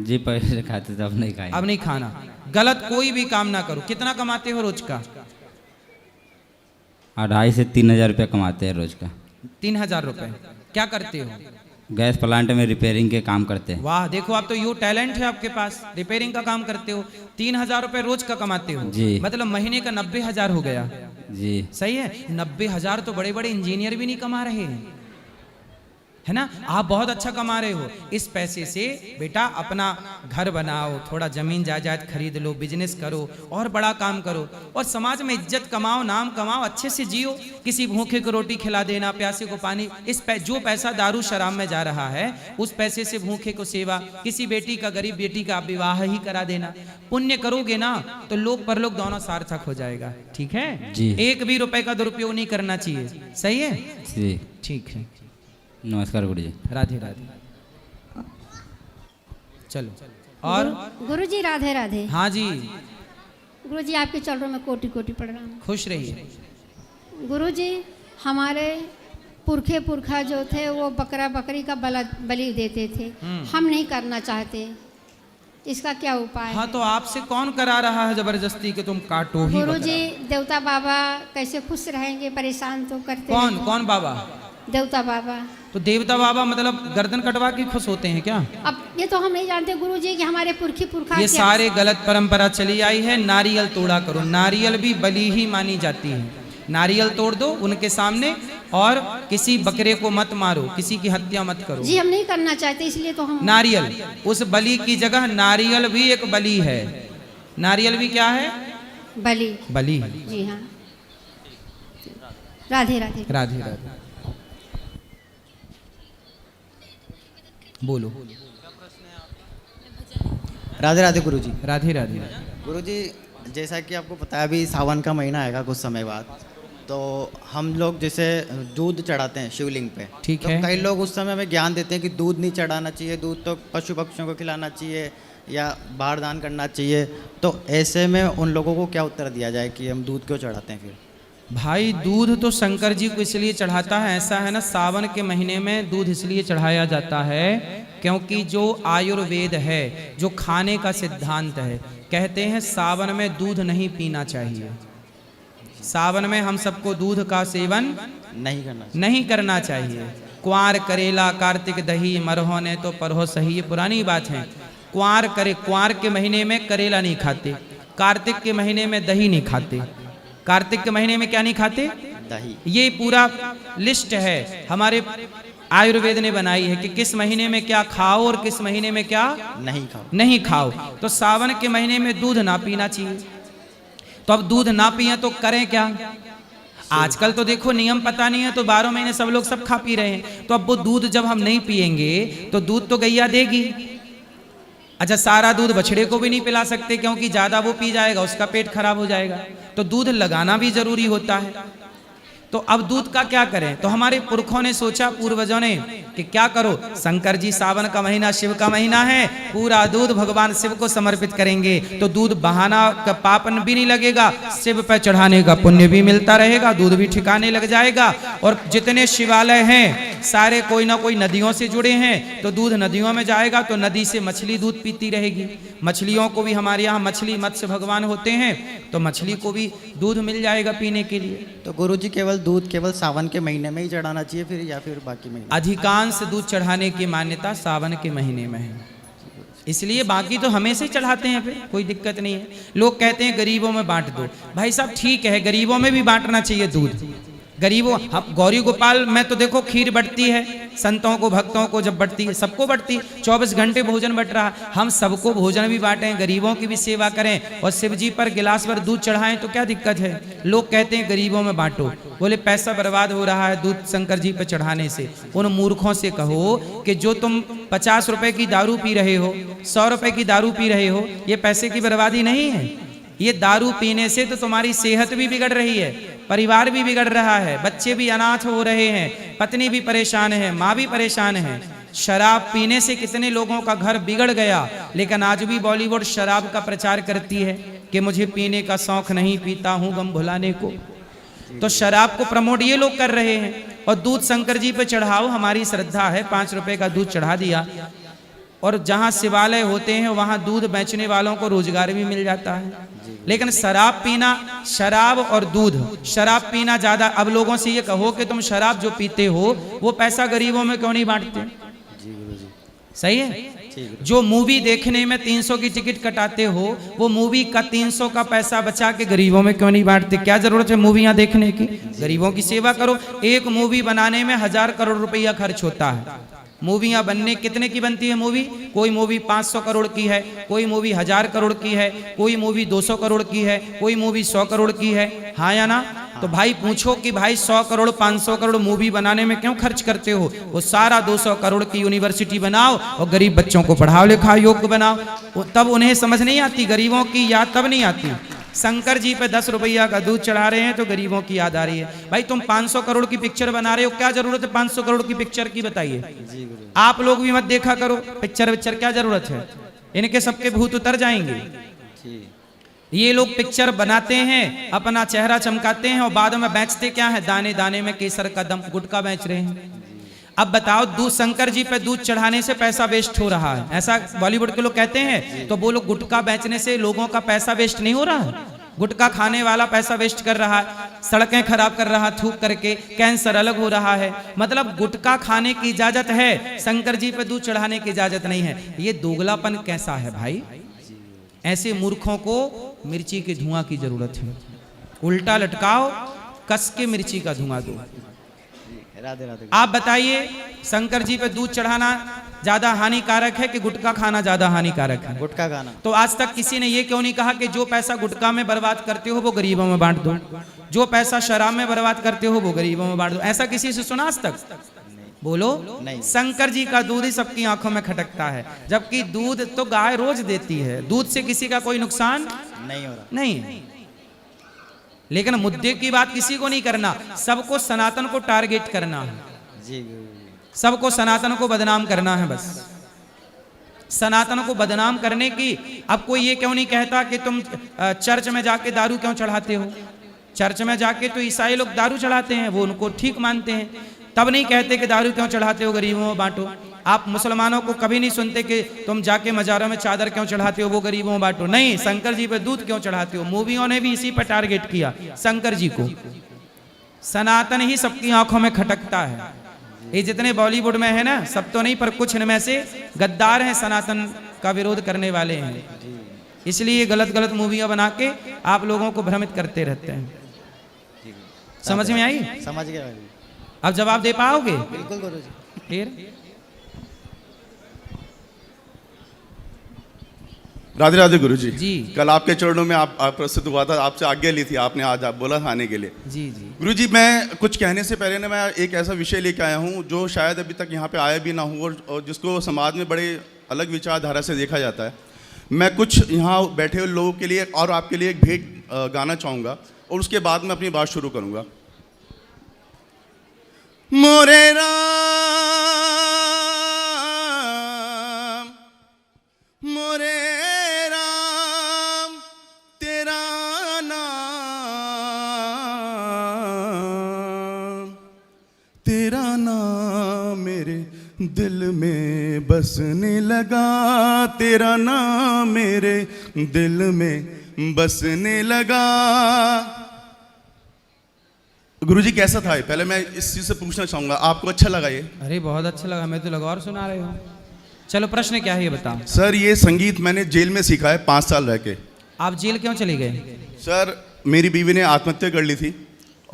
Speaker 4: जी पहले खाते थे, अब नहीं खाएंगे।
Speaker 3: अब नहीं खाना। गलत कोई भी काम ना करो। कितना कमाते हो रोज का?
Speaker 4: 2,500 से 3,000 रुपया कमाते हैं रोज का।
Speaker 3: 3,000 रुपए। क्या करते हो?
Speaker 4: गैस प्लांट में रिपेयरिंग के काम करते हैं।
Speaker 3: वाह, देखो आप तो यू टैलेंट है आपके पास, रिपेयरिंग का काम करते हो। 3,000 रुपए रोज का कमाते हो
Speaker 4: जी।
Speaker 3: मतलब महीने का 90,000 हो गया
Speaker 4: जी।
Speaker 3: सही है? 90,000 तो बड़े बड़े इंजीनियर भी नहीं कमा रहे हैं, है ना? आप बहुत अच्छा कमा रहे हो। इस पैसे से बेटा अपना घर बनाओ, थोड़ा जमीन जायदाद खरीद लो, बिजनेस करो और बड़ा काम करो और समाज में इज्जत कमाओ, नाम कमाओ, अच्छे से जियो। किसी भूखे को रोटी खिला देना, प्यासे को पानी। जो पैसा दारू शराब में जा रहा है, उस पैसे से भूखे को सेवा, किसी बेटी का, गरीब बेटी का विवाह ही करा देना। पुण्य करोगे ना तो लोक परलोक दोनों सार्थक हो जाएगा, ठीक है
Speaker 4: जी।
Speaker 3: 1 भी रुपए का दुरुपयोग नहीं करना चाहिए, सही है
Speaker 4: जी।
Speaker 3: ठीक है।
Speaker 4: नमस्कार गुरु जी।
Speaker 3: राधे राधे। चलो और
Speaker 5: गुरु जी राधे राधे।
Speaker 3: हाँ जी,
Speaker 5: गुरु जी आपके चरणों में कोटि कोटि प्रणाम।
Speaker 3: खुश रहिए।
Speaker 5: गुरु जी हमारे पुरखा जो थे वो बकरा बकरी का बलि देते थे, हम नहीं करना चाहते, इसका क्या उपाय?
Speaker 3: हाँ तो आपसे कौन करा रहा है जबरदस्ती कि तुम काटो ही?
Speaker 5: गुरु जी देवता बाबा कैसे खुश रहेंगे, परेशान तो करते।
Speaker 3: कौन बाबा?
Speaker 5: देवता बाबा।
Speaker 3: तो देवता बाबा मतलब गर्दन कटवा के खुश होते हैं क्या?
Speaker 5: अब ये तो हम नहीं जानते गुरु जी कि हमारे पुरखा
Speaker 3: ये सारे गलत परंपरा चली आई है। नारियल तोड़ा करो, नारियल भी बलि ही मानी जाती है। नारियल तोड़ दो उनके सामने और किसी बकरे को मत मारो, किसी की हत्या मत करो।
Speaker 5: जी हम नहीं करना चाहते, इसलिए तो हम
Speaker 3: नारियल, उस बलि की जगह नारियल भी एक बलि है। नारियल भी क्या है?
Speaker 5: बलि।
Speaker 3: बलि।
Speaker 5: जी हाँ। राधे राधे।
Speaker 3: राधे राधे। बोलो।
Speaker 6: राधे राधे गुरु जी।
Speaker 3: राधे राधे।
Speaker 6: गुरु जी जैसा कि आपको पता है अभी सावन का महीना आएगा कुछ समय बाद, तो हम लोग जैसे दूध चढ़ाते हैं शिवलिंग पे,
Speaker 3: ठीक
Speaker 6: तो
Speaker 3: है।
Speaker 6: कई लोग उस समय में ज्ञान देते हैं कि दूध नहीं चढ़ाना चाहिए, दूध तो पशु पक्षियों को खिलाना चाहिए या बाहर दान करना चाहिए। तो ऐसे में उन लोगों को क्या उत्तर दिया जाए कि हम दूध क्यों चढ़ाते हैं? फिर
Speaker 3: भाई दूध तो शंकर जी को इसलिए चढ़ाता है, ऐसा है ना, सावन के महीने में दूध इसलिए चढ़ाया जाता है क्योंकि जो आयुर्वेद है, जो खाने का सिद्धांत है, कहते हैं सावन में दूध नहीं पीना चाहिए। सावन में हम सबको दूध का सेवन नहीं करना चाहिए। क्वार करेला कार्तिक दही मरहो ने तो परहो सही, ये पुरानी बात है। क्वार के महीने में करेला नहीं खाते, कार्तिक के महीने में दही नहीं खाते। कार्तिक के महीने में क्या नहीं खाते?
Speaker 6: दही।
Speaker 3: ये पूरा लिस्ट है हमारे आयुर्वेद ने बनाई है कि किस महीने में क्या खाओ और किस महीने में क्या नहीं खाओ। तो सावन के महीने में दूध ना पीना चाहिए। तो अब दूध ना पिए तो करें क्या? आजकल तो देखो नियम पता नहीं है, तो 12 महीने सब लोग सब खा पी रहे हैं। तो अब वो दूध जब हम नहीं पिएंगे तो दूध तो गैया देगी। अच्छा, सारा दूध बछड़े को भी नहीं पिला सकते क्योंकि ज्यादा वो पी जाएगा, उसका पेट खराब हो जाएगा। तो दूध लगाना भी जरूरी होता है। तो अब दूध का क्या करें? तो हमारे पुरखों ने सोचा, पूर्वजों ने, कि क्या करो, शंकर जी सावन का महीना शिव का महीना है, पूरा दूध भगवान शिव को समर्पित करेंगे तो दूध बहाना का पापन भी नहीं लगेगा, शिव पे चढ़ाने का पुण्य भी मिलता रहेगा, दूध भी ठिकाने लग जाएगा। और जितने शिवालय हैं सारे कोई ना कोई नदियों से जुड़े हैं, तो दूध नदियों में जाएगा तो नदी से मछली दूध पीती रहेगी। मछलियों को भी, हमारे यहाँ मछली मत्स्य भगवान होते हैं, तो मछली को भी दूध मिल जाएगा पीने के लिए।
Speaker 6: तो गुरुजी केवल दूध केवल सावन के महीने में ही चढ़ाना चाहिए फिर, या फिर बाकी महीने?
Speaker 3: अधिकांश दूध चढ़ाने की मान्यता सावन के महीने में है, इसलिए बाकी तो हमेशा ही चढ़ाते हैं, फिर कोई दिक्कत नहीं है। लोग कहते हैं गरीबों में बांट दो, भाई साहब ठीक है, गरीबों में भी बांटना चाहिए दूध। गरीबों, हम गौरी गोपाल में तो देखो खीर बंटती है, संतों को भक्तों को जब बंटती है, सबको बंटती है, 24 घंटे भोजन बंट रहा। हम सबको भोजन भी बांटें, गरीबों की भी सेवा करें और शिव जी पर गिलास भर दूध चढ़ाएं तो क्या दिक्कत है? लोग कहते हैं गरीबों में बांटो, बोले पैसा बर्बाद हो रहा है दूध शंकर जी पर चढ़ाने से। उन मूर्खों से कहो कि जो तुम 50 रुपए की दारू पी रहे हो, 100 रुपए की दारू पी रहे हो, ये पैसे की बर्बादी नहीं है। ये दारू पीने से तो तुम्हारी सेहत भी बिगड़ रही है, परिवार भी बिगड़ रहा है, बच्चे भी अनाथ हो रहे हैं, पत्नी भी परेशान है, माँ भी परेशान है। शराब पीने से कितने लोगों का घर बिगड़ गया, लेकिन आज भी बॉलीवुड शराब का प्रचार करती है कि मुझे पीने का शौक नहीं, पीता हूँ गम भुलाने को। तो शराब को प्रमोट ये लोग कर रहे हैं। और दूध शंकर जी पे चढ़ाओ, हमारी श्रद्धा है, 5 रुपए का दूध चढ़ा दिया। और जहाँ शिवालय होते हैं वहाँ दूध बेचने वालों को रोजगार भी मिल जाता है। लेकिन शराब पीना, शराब और दूध, शराब पीना ज्यादा। अब लोगों से ये कहो कि तुम शराब जो पीते हो वो पैसा गरीबों में क्यों नहीं बांटते? सही है। जो मूवी देखने में 300 की टिकट कटाते हो, वो मूवी का 300 का पैसा बचा के गरीबों में क्यों नहीं बांटते? क्या जरूरत है मूवियां देखने की? गरीबों की सेवा करो। एक मूवी बनाने में 1000 करोड़ रुपया खर्च होता है। मूवियाँ बनने कितने की बनती है मूवी? कोई मूवी 500 करोड़ की है, कोई मूवी 1000 करोड़ की है, कोई मूवी 200 करोड़ की है, कोई मूवी 100 करोड़ की है। हाँ या ना? तो भाई पूछो कि भाई 100 करोड़ 500 करोड़ मूवी बनाने में क्यों खर्च करते हो? वो सारा 200 करोड़ की यूनिवर्सिटी बनाओ और गरीब बच्चों को पढ़ाओ लिखाओ योग्य बनाओ। तब उन्हें समझ नहीं आती, गरीबों की याद तब नहीं आती। शंकर जी पे 10 रुपया का दूध चढ़ा रहे हैं तो गरीबों की याद आ रही है। भाई तुम 500 करोड़ की पिक्चर बना रहे हो, क्या जरूरत है 500 करोड़ की पिक्चर की? बताइए। आप लोग भी मत देखा करो पिक्चर, क्या जरूरत है? इनके सबके भूत उतर जाएंगे। ये लोग पिक्चर बनाते हैं, अपना चेहरा चमकाते हैं और बाद में बेचते क्या है? दाने दाने में केसर का दम, गुटखा बेच रहे हैं। अब बताओ, दूध शंकर जी पे दूध चढ़ाने से पैसा वेस्ट हो रहा है, ऐसा बॉलीवुड के लोग कहते हैं, तो वो लोग गुटखा बेचने से लोगों का पैसा वेस्ट नहीं हो रहा है? गुटखा खाने वाला पैसा वेस्ट कर रहा है, सड़कें खराब कर रहा थूक करके, कैंसर अलग हो रहा है। मतलब गुटखा खाने की इजाजत है, शंकर जी पे दूध चढ़ाने की इजाजत नहीं है। ये दोगलापन कैसा है भाई? ऐसे मूर्खों को मिर्ची के धुआं की जरूरत है। उल्टा लटकाओ, कस के मिर्ची का धुआं दो।
Speaker 6: राधे राधे।
Speaker 3: आप बताइए, शंकर जी पे दूध चढ़ाना ज्यादा हानिकारक है कि गुटखा खाना ज्यादा हानिकारक है?
Speaker 6: गुटखा खाना।
Speaker 3: तो आज तक किसी ने ये क्यों नहीं कहा कि जो पैसा गुटखा में बर्बाद करते हो वो गरीबों में बांट दो, जो पैसा शराब में बर्बाद करते हो वो गरीबों में बांट दो? ऐसा किसी से सुना आज तक? बोलो नहीं। शंकर जी का दूध ही सबकी आंखों में खटकता है, जबकि दूध तो गाय रोज देती है, दूध से किसी का कोई नुकसान
Speaker 6: नहीं हो रहा।
Speaker 3: नहीं। लेकिन मुद्दे की बात किसी को नहीं करना, सबको सनातन को टारगेट करना है
Speaker 6: जी।
Speaker 3: सबको सनातन को बदनाम करना है बस। सनातन को बदनाम करने की, अब कोई ये क्यों नहीं कहता कि तुम चर्च में जाके दारू क्यों चढ़ाते हो? चर्च में जाके तो ईसाई लोग दारू चढ़ाते हैं, वो उनको ठीक मानते हैं, तब नहीं कहते कि दारू क्यों चढ़ाते हो, गरीबों में बांटो। आप मुसलमानों को कभी नहीं सुनते कि तुम जाके मजारों में चादर क्यों चढ़ाते हो, वो गरीबों में बांटो। नहीं, शंकर जी पे दूध क्यों चढ़ाते हो? मूवियों ने भी इसी पर टारगेट किया शंकर जी को। सनातन ही सबकी आंखों में खटकता है। ये जितने बॉलीवुड में है ना, सब तो नहीं पर कुछ इनमें से गद्दार हैं, सनातन का विरोध करने वाले हैं, इसलिए गलत गलत मूवियां बना के आप लोगों को भ्रमित करते रहते हैं। समझ में आई?
Speaker 6: समझ गया।
Speaker 3: अब जवाब दे पाओगे?
Speaker 6: बिल्कुल गुरुजी।
Speaker 3: फिर
Speaker 7: राधे राधे गुरुजी।
Speaker 3: जी।
Speaker 7: कल आपके चरणों में आप प्रस्तुत हुआ था, आपसे आज्ञा ली थी आपने, आज आप बोला था आने के लिए।
Speaker 3: जी जी।
Speaker 7: गुरुजी, मैं कुछ कहने से पहले ना मैं एक ऐसा विषय लेके आया हूँ जो शायद अभी तक यहाँ पे आया भी ना हो और जिसको समाज में बड़े अलग विचारधारा से देखा जाता है। मैं कुछ यहाँ बैठे हुए लोगों के लिए और आपके लिए एक भेंट गाना चाहूँगा और उसके बाद मैं अपनी बात शुरू करूँगा। मोरे राम मोरे राम तेरा नाम मेरे दिल में बसने लगा, तेरा नाम मेरे दिल में बसने लगा। गुरुजी कैसा था ये? पहले मैं इस चीज से पूछना चाहूंगा, आपको अच्छा लगा ये?
Speaker 3: अरे बहुत अच्छा लगा, मैं तो लगा और सुना रहे हो। चलो प्रश्न क्या है ये बताओ।
Speaker 7: सर ये संगीत मैंने जेल में सीखा है 5 साल रह के।
Speaker 3: आप जेल क्यों चले गए?
Speaker 7: सर मेरी बीवी ने आत्महत्या कर ली थी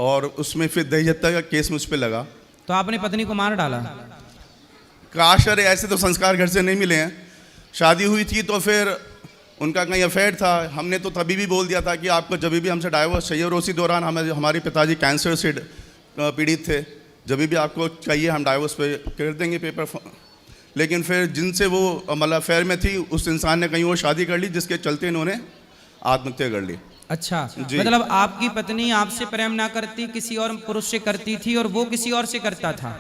Speaker 7: और उसमें फिर दहेज हत्या का केस मुझ पे लगा।
Speaker 3: तो आपने पत्नी को मार डाला?
Speaker 7: काश अरे ऐसे तो संस्कार घर से नहीं मिले हैं। शादी हुई थी तो फिर उनका कहीं अफेयर था, हमने तो तभी भी बोल दिया था कि आपको जब भी हमसे डाइवोर्स चाहिए, और उसी दौरान हमारे पिताजी कैंसर से पीड़ित थे, जब भी आपको चाहिए हम डाइवोर्स पे कर देंगे पेपर। लेकिन फिर जिनसे वो मतलब अफेयर में थी उस इंसान ने कहीं वो शादी कर ली, जिसके चलते इन्होंने आत्महत्या कर ली।
Speaker 3: अच्छा, मतलब आपकी पत्नी आपसे प्रेम ना करती, किसी और पुरुष से करती थी और वो किसी और से करता था?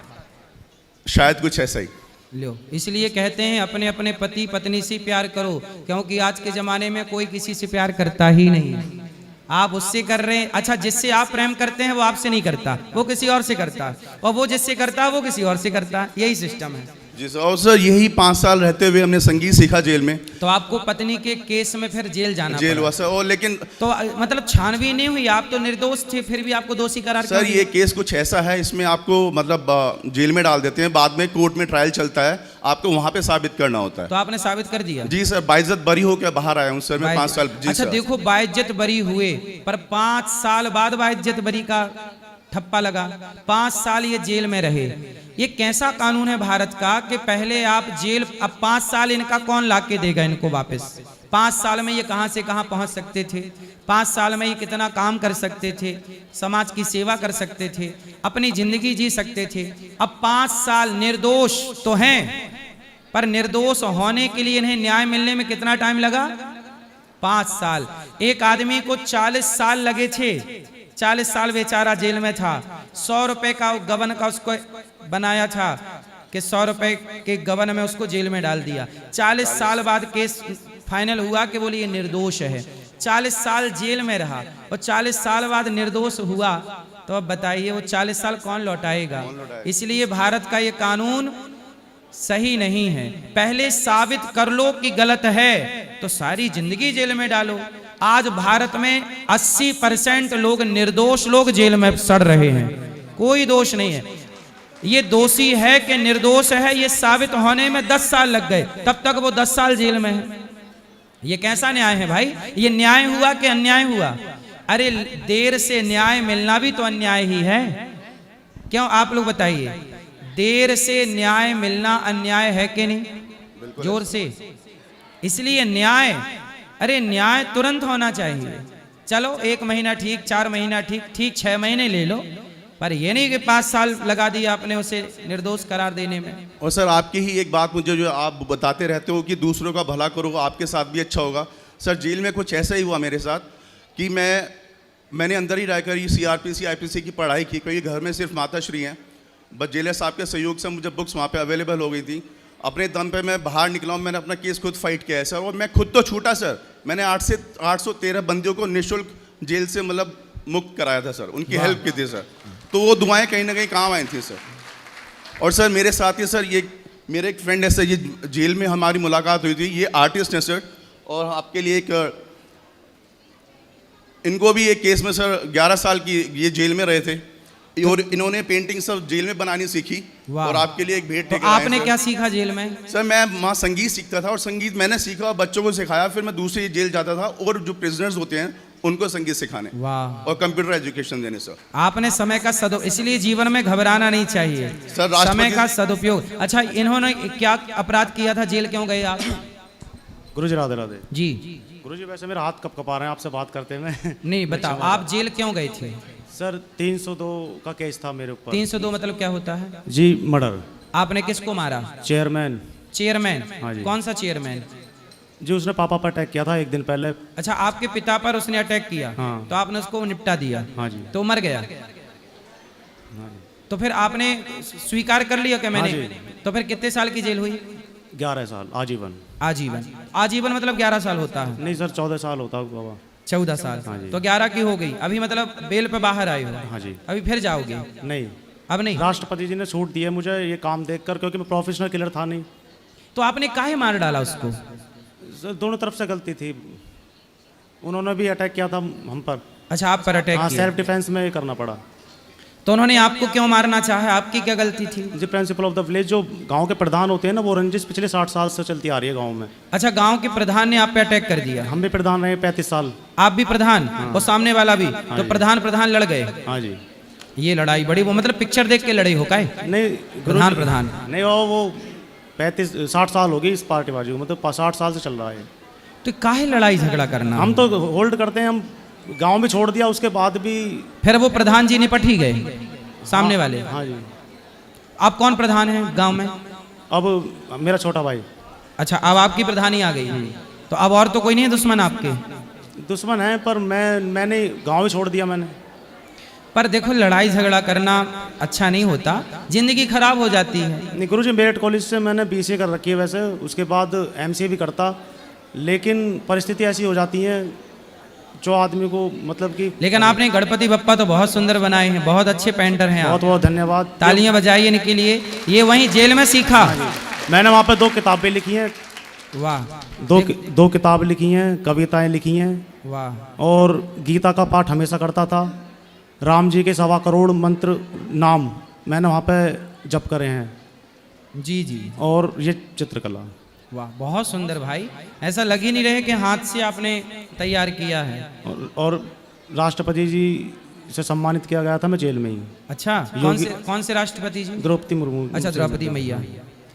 Speaker 7: शायद कुछ ऐसा ही।
Speaker 3: लो, इसलिए कहते हैं अपने अपने पति पत्नी से प्यार करो, क्योंकि आज के ज़माने में कोई किसी से प्यार करता ही नहीं। आप उससे कर रहे हैं, अच्छा जिससे आप प्रेम करते हैं वो आपसे नहीं करता, वो किसी और से करता, और वो जिससे करता है वो किसी और से करता, यही सिस्टम है।
Speaker 7: जी सर। और सर यही 5 साल रहते हुए हमने संगीत सीखा जेल में।
Speaker 3: तो आपको पत्नी के केस में फिर जेल जाना
Speaker 7: जेल हुआ सर। और लेकिन
Speaker 3: तो मतलब छानबीन नहीं हुई? आप तो निर्दोष थे, फिर भी आपको दोषी करार
Speaker 7: सर ये केस कुछ ऐसा है, इसमें आपको मतलब जेल में डाल देते हैं, बाद में कोर्ट में ट्रायल चलता है, आपको वहाँ पे साबित करना होता है।
Speaker 3: तो आपने साबित कर दिया?
Speaker 7: जी सर, बाइज्जत बरी होकर बाहर आया हूँ सर मैं 5 साल। जी
Speaker 3: अच्छा
Speaker 7: सर।
Speaker 3: देखो, बाइज्जत बरी हुए पर 5 साल बाद बाइज्जत बरी का ठप्पा लगा, 5 साल ये जेल में रहे। ये कैसा कानून है भारत का कि पहले आप जेल, अब 5 साल इनका कौन ला के देगा इनको वापस? 5 साल में ये कहां से कहां पहुंच सकते थे? 5 साल में ये कितना काम कर सकते थे, समाज की सेवा कर सकते थे, अपनी जिंदगी जी सकते थे। अब 5 साल निर्दोष तो हैं, पर निर्दोष होने के लिए इन्हें न्याय मिलने में कितना टाइम लगा? 5 साल। एक आदमी को 40 साल लगे थे, 40 साल बेचारा जेल में था। 100 रुपए का गबन का उसको बनाया था कि 100 रुपए के गबन में उसको जेल में डाल दिया। 40 साल बाद केस फाइनल हुआ कि बोलिए निर्दोष है। 40 साल जेल में रहा और 40 साल बाद निर्दोष हुआ, तो अब बताइए वो 40 साल कौन लौटाएगा? इसलिए भारत का ये कानून सही नहीं है। पहले साबित कर लो कि गलत है तो सारी जिंदगी जेल में डालो। आज भारत में 80% लोग निर्दोष लोग जेल में सड़ रहे हैं, कोई दोष नहीं है। ये दोषी है कि निर्दोष है, ये साबित होने में 10 साल लग गए, तब तक वो 10 साल जेल में है। ये कैसा न्याय है भाई? ये न्याय हुआ कि अन्याय हुआ? अरे देर से न्याय मिलना भी तो अन्याय ही है। क्यों आप लोग बताइए, देर से न्याय मिलना अन्याय है कि नहीं? जोर से। इसलिए न्याय, अरे न्याय तुरंत होना चाहिए। चलो 1 महीना ठीक, 4 महीना ठीक 6 महीने ले लो, पर ये नहीं कि 5 साल लगा दिया आपने उसे निर्दोष करार देने में।
Speaker 7: और सर आपकी ही एक बात मुझे जो आप बताते रहते हो कि दूसरों का भला करो आपके साथ भी अच्छा होगा। सर जेल में कुछ ऐसा ही हुआ मेरे साथ कि मैंने अंदर ही रहकर ये CRPC IPC की पढ़ाई की, क्योंकि घर में सिर्फ माताश्री हैं। बस जेलर साहब के सहयोग से मुझे बुक्स वहाँ पे अवेलेबल हो गई थी। अपने दम पे मैं बाहर निकला हूँ, मैंने अपना केस खुद फाइट किया है सर। और मैं खुद तो छूटा सर, मैंने 813 बंदियों को निःशुल्क जेल से मतलब मुक्त कराया था सर, उनकी हेल्प की थी सर। तो वो दुआएं कहीं ना कहीं काम आई थी सर। और सर मेरे साथ ही सर ये मेरे एक फ्रेंड है सर, ये जेल में हमारी मुलाकात हुई थी, ये आर्टिस्ट हैं सर। और आपके लिए एक इनको भी एक केस में सर 11 साल की ये जेल में रहे थे और इन्होंने पेंटिंग सब जेल में बनानी सीखी। और आपके लिए एक भेंट।
Speaker 3: तो आपने क्या सीखा जेल में?
Speaker 7: सर मैं वहाँ संगीत सीखता था और संगीत मैंने सीखा और बच्चों को सिखाया। फिर मैं दूसरी जेल जाता था और जो प्रिजनर्स होते हैं उनको संगीत सिखाने और कंप्यूटर एजुकेशन देने सर।
Speaker 3: आपने समय का इसलिए जीवन में घबराना नहीं चाहिए सर, समय का सदुपयोग। अच्छा इन्होंने क्या अपराध किया था, जेल क्यों गए आप?
Speaker 14: गुरुजी राधे राधे
Speaker 3: जी।
Speaker 14: गुरुजी वैसे मेरा हाथ कपकपा रहे हैं आपसे बात करते में।
Speaker 3: नहीं बताओ, आप जेल क्यों गए थे?
Speaker 14: सर 302 का केस था मेरे ऊपर।
Speaker 3: 302 मतलब क्या होता है?
Speaker 14: जी मर्डर।
Speaker 3: आपने किसको मारा?
Speaker 14: चेयरमैन।
Speaker 3: चेयरमैन?
Speaker 14: हाँ जी।
Speaker 3: कौन सा चेयरमैन?
Speaker 14: जी उसने पापा पर अटैक किया था 1 दिन पहले।
Speaker 3: अच्छा आपके पिता पर उसने अटैक किया?
Speaker 14: हाँ।
Speaker 3: तो आपने उसको निपटा दिया?
Speaker 14: हाँ जी।
Speaker 3: तो मर गया? तो फिर आपने स्वीकार कर लिया कि मैंने?
Speaker 14: हाँ
Speaker 3: तो फिर कितने साल की जेल हुई?
Speaker 14: 11 साल आजीवन।
Speaker 3: आजीवन? आजीवन मतलब 11 साल होता है?
Speaker 14: नहीं सर, 14 साल होता है बाबा।
Speaker 3: 14 साल।
Speaker 14: हाँ जी।
Speaker 3: तो 11 की हो गई, अभी मतलब बेल पे बाहर आए हो?
Speaker 14: हाँ जी।
Speaker 3: अभी फिर जाओगे?
Speaker 14: नहीं,
Speaker 3: अब नहीं।
Speaker 14: राष्ट्रपति जी ने छूट दी है मुझे ये काम देखकर, क्योंकि मैं प्रोफेशनल किलर था नहीं।
Speaker 3: तो आपने काहे मार डाला उसको?
Speaker 14: सर दोनों तरफ से गलती थी, उन्होंने भी अटैक किया था हम पर।
Speaker 3: अच्छा, आप पर अटैक
Speaker 14: हाँ,
Speaker 3: किया?
Speaker 14: सेल्फ डिफेंस में करना पड़ा।
Speaker 3: तो उन्होंने आपको क्यों मारना चाहा? आपकी क्या गलती थी?
Speaker 14: जी, प्रिंसिपल ऑफ द विलेज जो गांव के प्रधान होते हैं ना, वो रंजिश पिछले 60 साल से चलती आ रही है गांव में।
Speaker 3: अच्छा, गांव के प्रधान ने आप पे अटैक कर दिया?
Speaker 14: हम भी प्रधान रहे 35 साल।
Speaker 3: आप भी प्रधान? और सामने वाला भी? तो प्रधान लड़ गए?
Speaker 14: हाँ जी।
Speaker 3: ये लड़ाई बड़ी, वो मतलब पिक्चर देख के लड़े हो काहे?
Speaker 14: नहीं,
Speaker 3: प्रधान
Speaker 14: नहीं, वो 60 साल हो गई इस पार्टीबाजी को, मतलब 60 साल से चल रहा है।
Speaker 3: तो काहे लड़ाई झगड़ा करना?
Speaker 14: हम तो होल्ड करते हैं, हम गांव भी छोड़ दिया, उसके बाद भी
Speaker 3: फिर वो प्रधान जी निपट ही गए सामने वाले?
Speaker 14: हाँ जी।
Speaker 3: आप कौन प्रधान है गांव में?
Speaker 14: अब मेरा छोटा भाई।
Speaker 3: अच्छा, अब आपकी प्रधानी आ गई। तो अब और तो कोई नहीं है दुश्मन आपके?
Speaker 14: दुश्मन है, पर मैंने गांव ही छोड़ दिया मैंने।
Speaker 3: पर देखो, लड़ाई झगड़ा करना अच्छा नहीं होता, जिंदगी खराब हो जाती है।
Speaker 14: नहीं गुरुजी, मेरिट कॉलेज से मैंने BCA कर रखी है वैसे, उसके बाद MCA भी करता, लेकिन परिस्थिति ऐसी हो जाती है जो आदमी को मतलब कि।
Speaker 3: लेकिन आपने गणपति बप्पा तो बहुत सुंदर बनाए हैं, बहुत अच्छे पेंटर हैं आप।
Speaker 14: बहुत बहुत धन्यवाद,
Speaker 3: तालियां बजाइए इनके लिए। ये वहीं जेल में सीखा?
Speaker 14: मैंने वहाँ पे 2 किताबें लिखी हैं।
Speaker 3: वाह।
Speaker 14: 2 किताब लिखी हैं, कविताएं लिखी हैं।
Speaker 3: वाह।
Speaker 14: और गीता का पाठ हमेशा करता था। राम जी के 1.25 करोड़ मंत्र नाम मैंने वहाँ पे जप करे हैं।
Speaker 3: जी जी।
Speaker 14: और ये चित्रकला।
Speaker 3: वाह, बहुत सुंदर भाई, ऐसा लग ही नहीं रहे कि हाथ से आपने तैयार किया है।
Speaker 14: और राष्ट्रपति जी से सम्मानित किया गया था मैं जेल में ही।
Speaker 3: अच्छा, कौन से राष्ट्रपति जी?
Speaker 14: द्रौपदी मुर्मू।
Speaker 3: अच्छा, द्रौपदी मैया,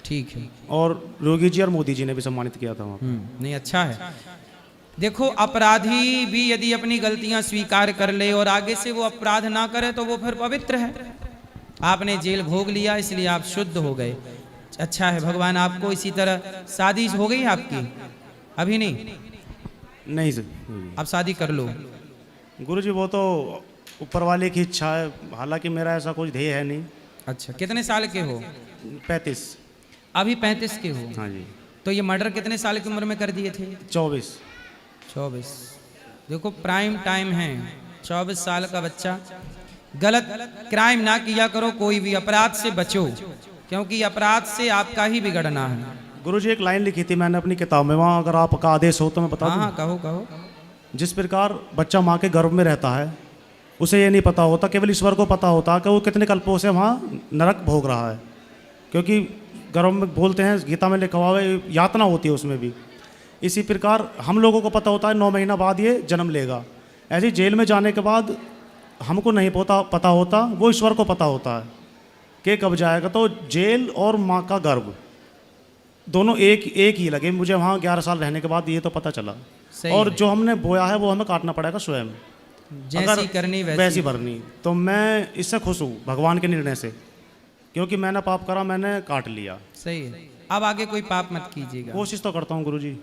Speaker 3: ठीक है।
Speaker 14: और योगी जी और मोदी जी ने भी सम्मानित किया था वहाँ।
Speaker 3: नहीं, अच्छा है। देखो, अपराधी भी यदि अपनी गलतियां स्वीकार कर ले और आगे से वो अपराध ना करे तो वो फिर पवित्र है। आपने जेल भोग लिया, इसलिए आप शुद्ध हो गए। अच्छा है, भगवान आपको इसी तरह। शादी हो गई आपकी? अभी नहीं?
Speaker 14: नहीं सर।
Speaker 3: अब शादी कर लो।
Speaker 14: गुरुजी, वो तो ऊपर वाले की इच्छा है, हालांकि मेरा ऐसा कुछ ध्येय है नहीं।
Speaker 3: अच्छा, कितने साल के हो?
Speaker 14: 35।
Speaker 3: अभी 35 के हो?
Speaker 14: हाँ जी।
Speaker 3: तो ये मर्डर कितने साल की उम्र में कर दिए थे?
Speaker 14: 24।
Speaker 3: देखो, प्राइम टाइम है। 24 साल का बच्चा। गलत क्राइम ना किया करो, कोई भी अपराध से बचो, क्योंकि अपराध से आपका ही बिगड़ना है।
Speaker 14: गुरुजी, एक लाइन लिखी थी मैंने अपनी किताब में, वहाँ अगर आपका आदेश हो तो मैं बता दूं?
Speaker 3: हाँ, कहो।
Speaker 14: जिस प्रकार बच्चा माँ के गर्भ में रहता है, उसे ये नहीं पता होता, केवल ईश्वर को पता होता कि वो कितने कल्पों से वहाँ नरक भोग रहा है, क्योंकि गर्भ में बोलते हैं, गीता में लिखा हुआ है, यातना होती है उसमें भी। इसी प्रकार हम लोगों को पता होता है 9 महीना बाद ये जन्म लेगा। ऐसे ही जेल में जाने के बाद हमको नहीं पता होता, वो ईश्वर को पता होता है कि कब जाएगा। तो जेल और माँ का गर्भ दोनों एक ही लगे मुझे वहाँ 11 साल रहने के बाद, ये तो पता चला। और जो हमने बोया है वो हमें काटना पड़ेगा स्वयं,
Speaker 3: जैसी करनी
Speaker 14: वैसी भरनी। तो मैं इससे खुश हूँ भगवान के निर्णय से, क्योंकि मैंने पाप करा, मैंने काट लिया।
Speaker 3: सही है। अब आगे कोई पाप मत कीजिएगा।
Speaker 14: कोशिश तो करता हूँ गुरुजी।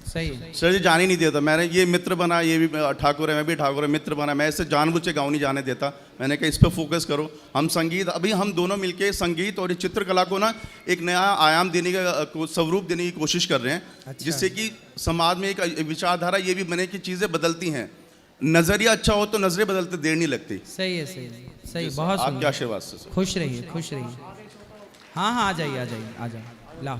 Speaker 3: सही है।
Speaker 7: सर जी, जाने नहीं देता। मैंने ये मित्र बना, ये भी ठाकुर है, मैं भी ठाकुर है, मित्र बना, मैं इससे जानबूझ के गाँव नहीं जाने देता। मैंने कहा इस पर फोकस करो। हम संगीत, अभी हम दोनों मिलके संगीत और चित्रकला को ना एक नया आयाम देने का, स्वरूप देने की कोशिश कर रहे हैं। अच्छा। जिससे कि समाज में एक विचारधारा ये भी बने कि चीज़ें बदलती हैं। नज़रिया अच्छा हो तो नजरें बदलते देर नहीं लगती।
Speaker 3: सही है, सही। बहुत
Speaker 7: आपके आशीर्वाद से
Speaker 3: खुश रहिए। हाँ, आ जाइए। आ जाओ, ला।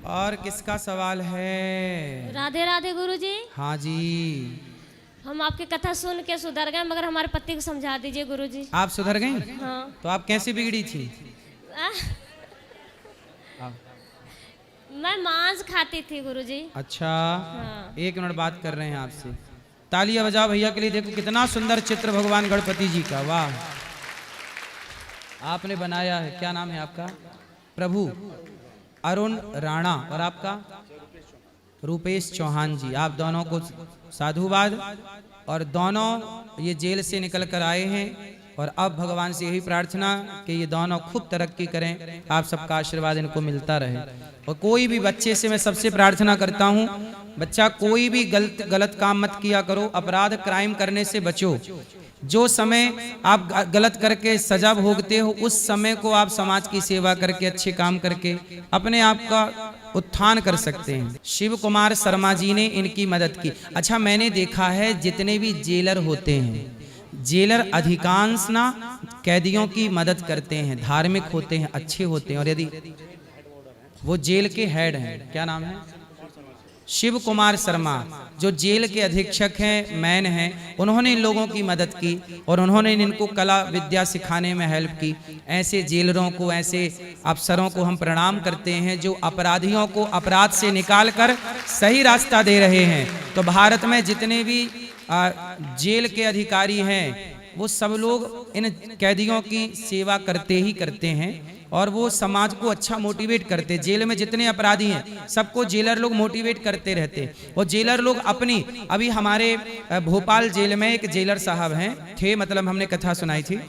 Speaker 3: और किसका सवाल है?
Speaker 15: राधे राधे गुरुजी।
Speaker 3: हाँ जी।
Speaker 15: हम आपकी कथा सुन के सुधर गए, मगर हमारे पति को समझा दीजिए गुरुजी।
Speaker 3: आप सुधर गई?
Speaker 15: हाँ।
Speaker 3: तो आप कैसे बिगड़ी थी?
Speaker 15: मैं मांस खाती थी गुरुजी।
Speaker 3: अच्छा।
Speaker 15: हाँ।
Speaker 3: 1 मिनट बात कर रहे हैं आपसे। तालियां बजाओ भैया के लिए। देखो कितना सुंदर चित्र भगवान गणपति जी का। वाह, आपने बनाया है। क्या नाम है आपका? प्रभु अरुण राणा। और आपका? रूपेश चौहान जी। आप दोनों को साधुवाद। और दोनों ये जेल से निकल कर आए हैं, और अब भगवान से यही प्रार्थना कि ये दोनों खूब तरक्की करें, आप सबका आशीर्वाद इनको मिलता रहे। और कोई भी बच्चे से मैं सबसे प्रार्थना करता हूँ, बच्चा कोई भी गलत काम मत किया करो, अपराध क्राइम करने से बचो। जो समय आप गलत करके सजा भोगते हो, उस समय को आप समाज की सेवा करके, अच्छे काम करके अपने आप का उत्थान कर सकते हैं। शिव कुमार शर्मा जी ने इनकी मदद की। अच्छा, मैंने देखा है जितने भी जेलर होते हैं, जेलर अधिकांश ना कैदियों की मदद करते हैं, धार्मिक होते हैं, अच्छे होते हैं। और यदि वो जेल के हेड हैं, क्या नाम है, शिव कुमार शर्मा, जो जेल के अधीक्षक हैं, मैन हैं, उन्होंने इन लोगों की मदद की और उन्होंने इनको कला विद्या सिखाने में हेल्प की। ऐसे जेलरों को, ऐसे अफसरों को हम प्रणाम करते हैं जो अपराधियों को अपराध से निकाल कर सही रास्ता दे रहे हैं। तो भारत में जितने भी जेल के अधिकारी हैं, वो सब लोग इन कैदियों की सेवा करते ही करते हैं और वो समाज को अच्छा मोटिवेट करते। जेल में जितने अपराधी हैं सबको जेलर लोग मोटिवेट करते रहते। और जेलर लोग अपनी, अभी हमारे भोपाल जेल में एक जेलर साहब हैं थे, मतलब हमने कथा सुनाई थी,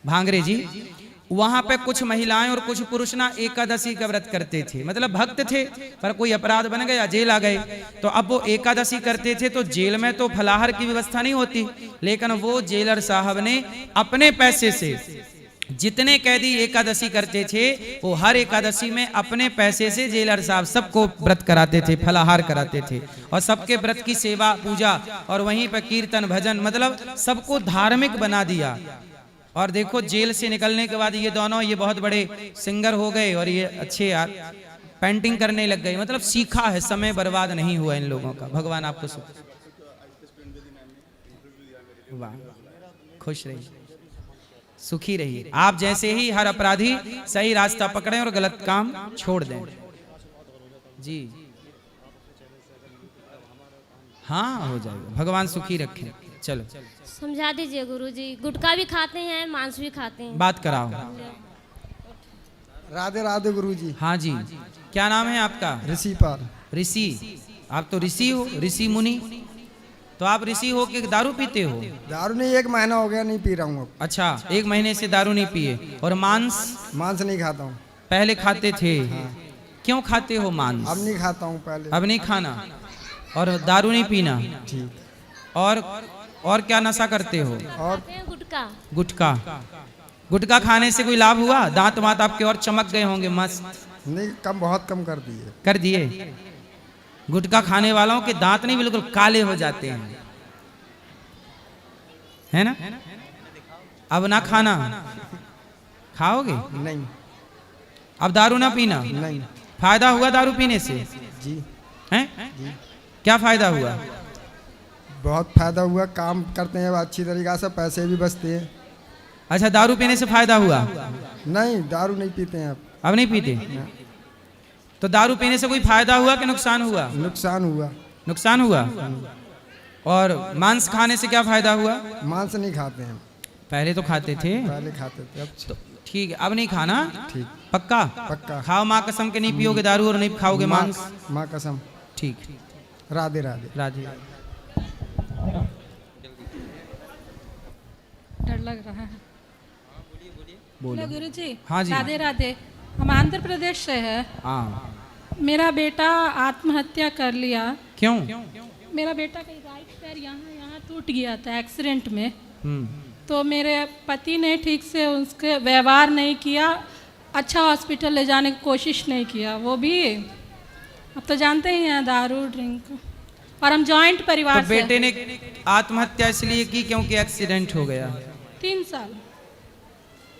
Speaker 3: भांगरे जी। वहाँ पे कुछ महिलाएं और कुछ पुरुष ना एकादशी का व्रत करते थे, मतलब भक्त थे पर कोई अपराध बन गया, जेल आ गए। तो अब वो एकादशी करते थे, तो जेल में तो फलाहार की व्यवस्था नहीं होती, लेकिन वो जेलर साहब ने अपने पैसे से, जितने कैदी एकादशी करते थे, वो हर एकादशी में अपने पैसे से जेलर साहब सबको व्रत कराते थे, फलाहार कराते थे और सबके व्रत की सेवा पूजा और वहीं पर कीर्तन भजन, मतलब सबको धार्मिक बना दिया। और देखो जेल से निकलने के बाद ये दोनों, ये बहुत बड़े सिंगर हो गए और ये अच्छे यार पेंटिंग करने लग गए। मतलब सीखा है, समय बर्बाद नहीं हुआ इन लोगों का। भगवान आपको वाह, खुश रहिए, सुखी रहिए। आप जैसे ही हर अपराधी सही रास्ता पकड़ें और गलत काम छोड़ दें। जी हाँ, हो जाएगा, भगवान सुखी रखें। चलो
Speaker 15: समझा दीजिए गुरुजी। गुटखा भी खाते हैं, मांस भी खाते हैं।
Speaker 3: बात कराओ।
Speaker 8: राधे राधे गुरुजी।
Speaker 3: हाँ जी, क्या नाम है आपका?
Speaker 8: ऋषिपाल।
Speaker 3: ऋषि, आप तो ऋषि हो, ऋषि मुनि। तो आप ऋषि हो कि दारू पीते हो?
Speaker 8: दारू नहीं, 1 महीना हो गया नहीं पी रहा हूँ।
Speaker 3: अच्छा, 1 महीने से दारू नहीं पिए। और मांस?
Speaker 8: मांस नहीं खाता हूँ।
Speaker 3: पहले खाते थे? हाँ। क्यों खाते हो मांस?
Speaker 8: अब नहीं खाता हूँ, पहले।
Speaker 3: अब नहीं खाना और दारू नहीं पीना।
Speaker 8: ठीक।
Speaker 3: और क्या नशा करते हो?
Speaker 15: और गुटखा।
Speaker 3: गुटखा, गुटखा खाने से कोई लाभ हुआ? दांत वात आपके और चमक गए होंगे मस्त?
Speaker 8: नहीं, कम, बहुत कम कर दिए।
Speaker 3: कर दिए? गुटखा खाने वालों के दांत नहीं बिल्कुल काले हो जाते हैं, है ना? अब ना खाना, खाओगे?
Speaker 8: नहीं।
Speaker 3: अब दारू ना पीना?
Speaker 8: नहीं।
Speaker 3: फायदा हुआ दारू पीने से?
Speaker 8: जी।
Speaker 3: हैं? जी। क्या फायदा हुआ?
Speaker 8: बहुत फायदा हुआ, काम करते हैं अच्छी तरीका से, पैसे भी बचते हैं।
Speaker 3: अच्छा, दारू पीने से फायदा हुआ?
Speaker 8: नहीं, दारू नहीं पीते हैं
Speaker 3: अब नहीं पीते? तो दारू पीने से कोई फायदा हुआ कि नुकसान हुआ?
Speaker 8: नुकसान हुआ।
Speaker 3: नुकसान हुआ। और मांस खाने से क्या फायदा हुआ?
Speaker 8: मांस नहीं खाते हैं।
Speaker 3: पहले तो खाते थे?
Speaker 8: पहले खाते थे, अब
Speaker 3: तो ठीक है, अब नहीं खाना?
Speaker 8: ठीक।
Speaker 3: पक्का?
Speaker 8: पक्का।
Speaker 3: खाओ माँ कसम के नहीं पियोगे दारू और नहीं खाओगे मांस?
Speaker 8: माँ कसम।
Speaker 3: ठीक।
Speaker 8: राधे राधे।
Speaker 3: राधे।
Speaker 9: डर लग रहा है।
Speaker 3: बोलो
Speaker 9: गुरु जी।
Speaker 3: हाँ जी।
Speaker 9: राधे राधे। हम आंध्र प्रदेश से है।
Speaker 3: हाँ।
Speaker 9: मेरा बेटा आत्महत्या कर लिया।
Speaker 3: क्यों?
Speaker 9: मेरा बेटा का राइट पैर यहाँ टूट गया था एक्सीडेंट में। तो मेरे पति ने ठीक से उसके व्यवहार नहीं किया, अच्छा हॉस्पिटल ले जाने की कोशिश नहीं किया। वो भी अब तो जानते ही हैं, दारू ड्रिंक। और हम जॉइंट परिवार
Speaker 3: तो बेटे ने आत्महत्या इसलिए की क्योंकि एक्सीडेंट हो गया?
Speaker 9: 3 साल।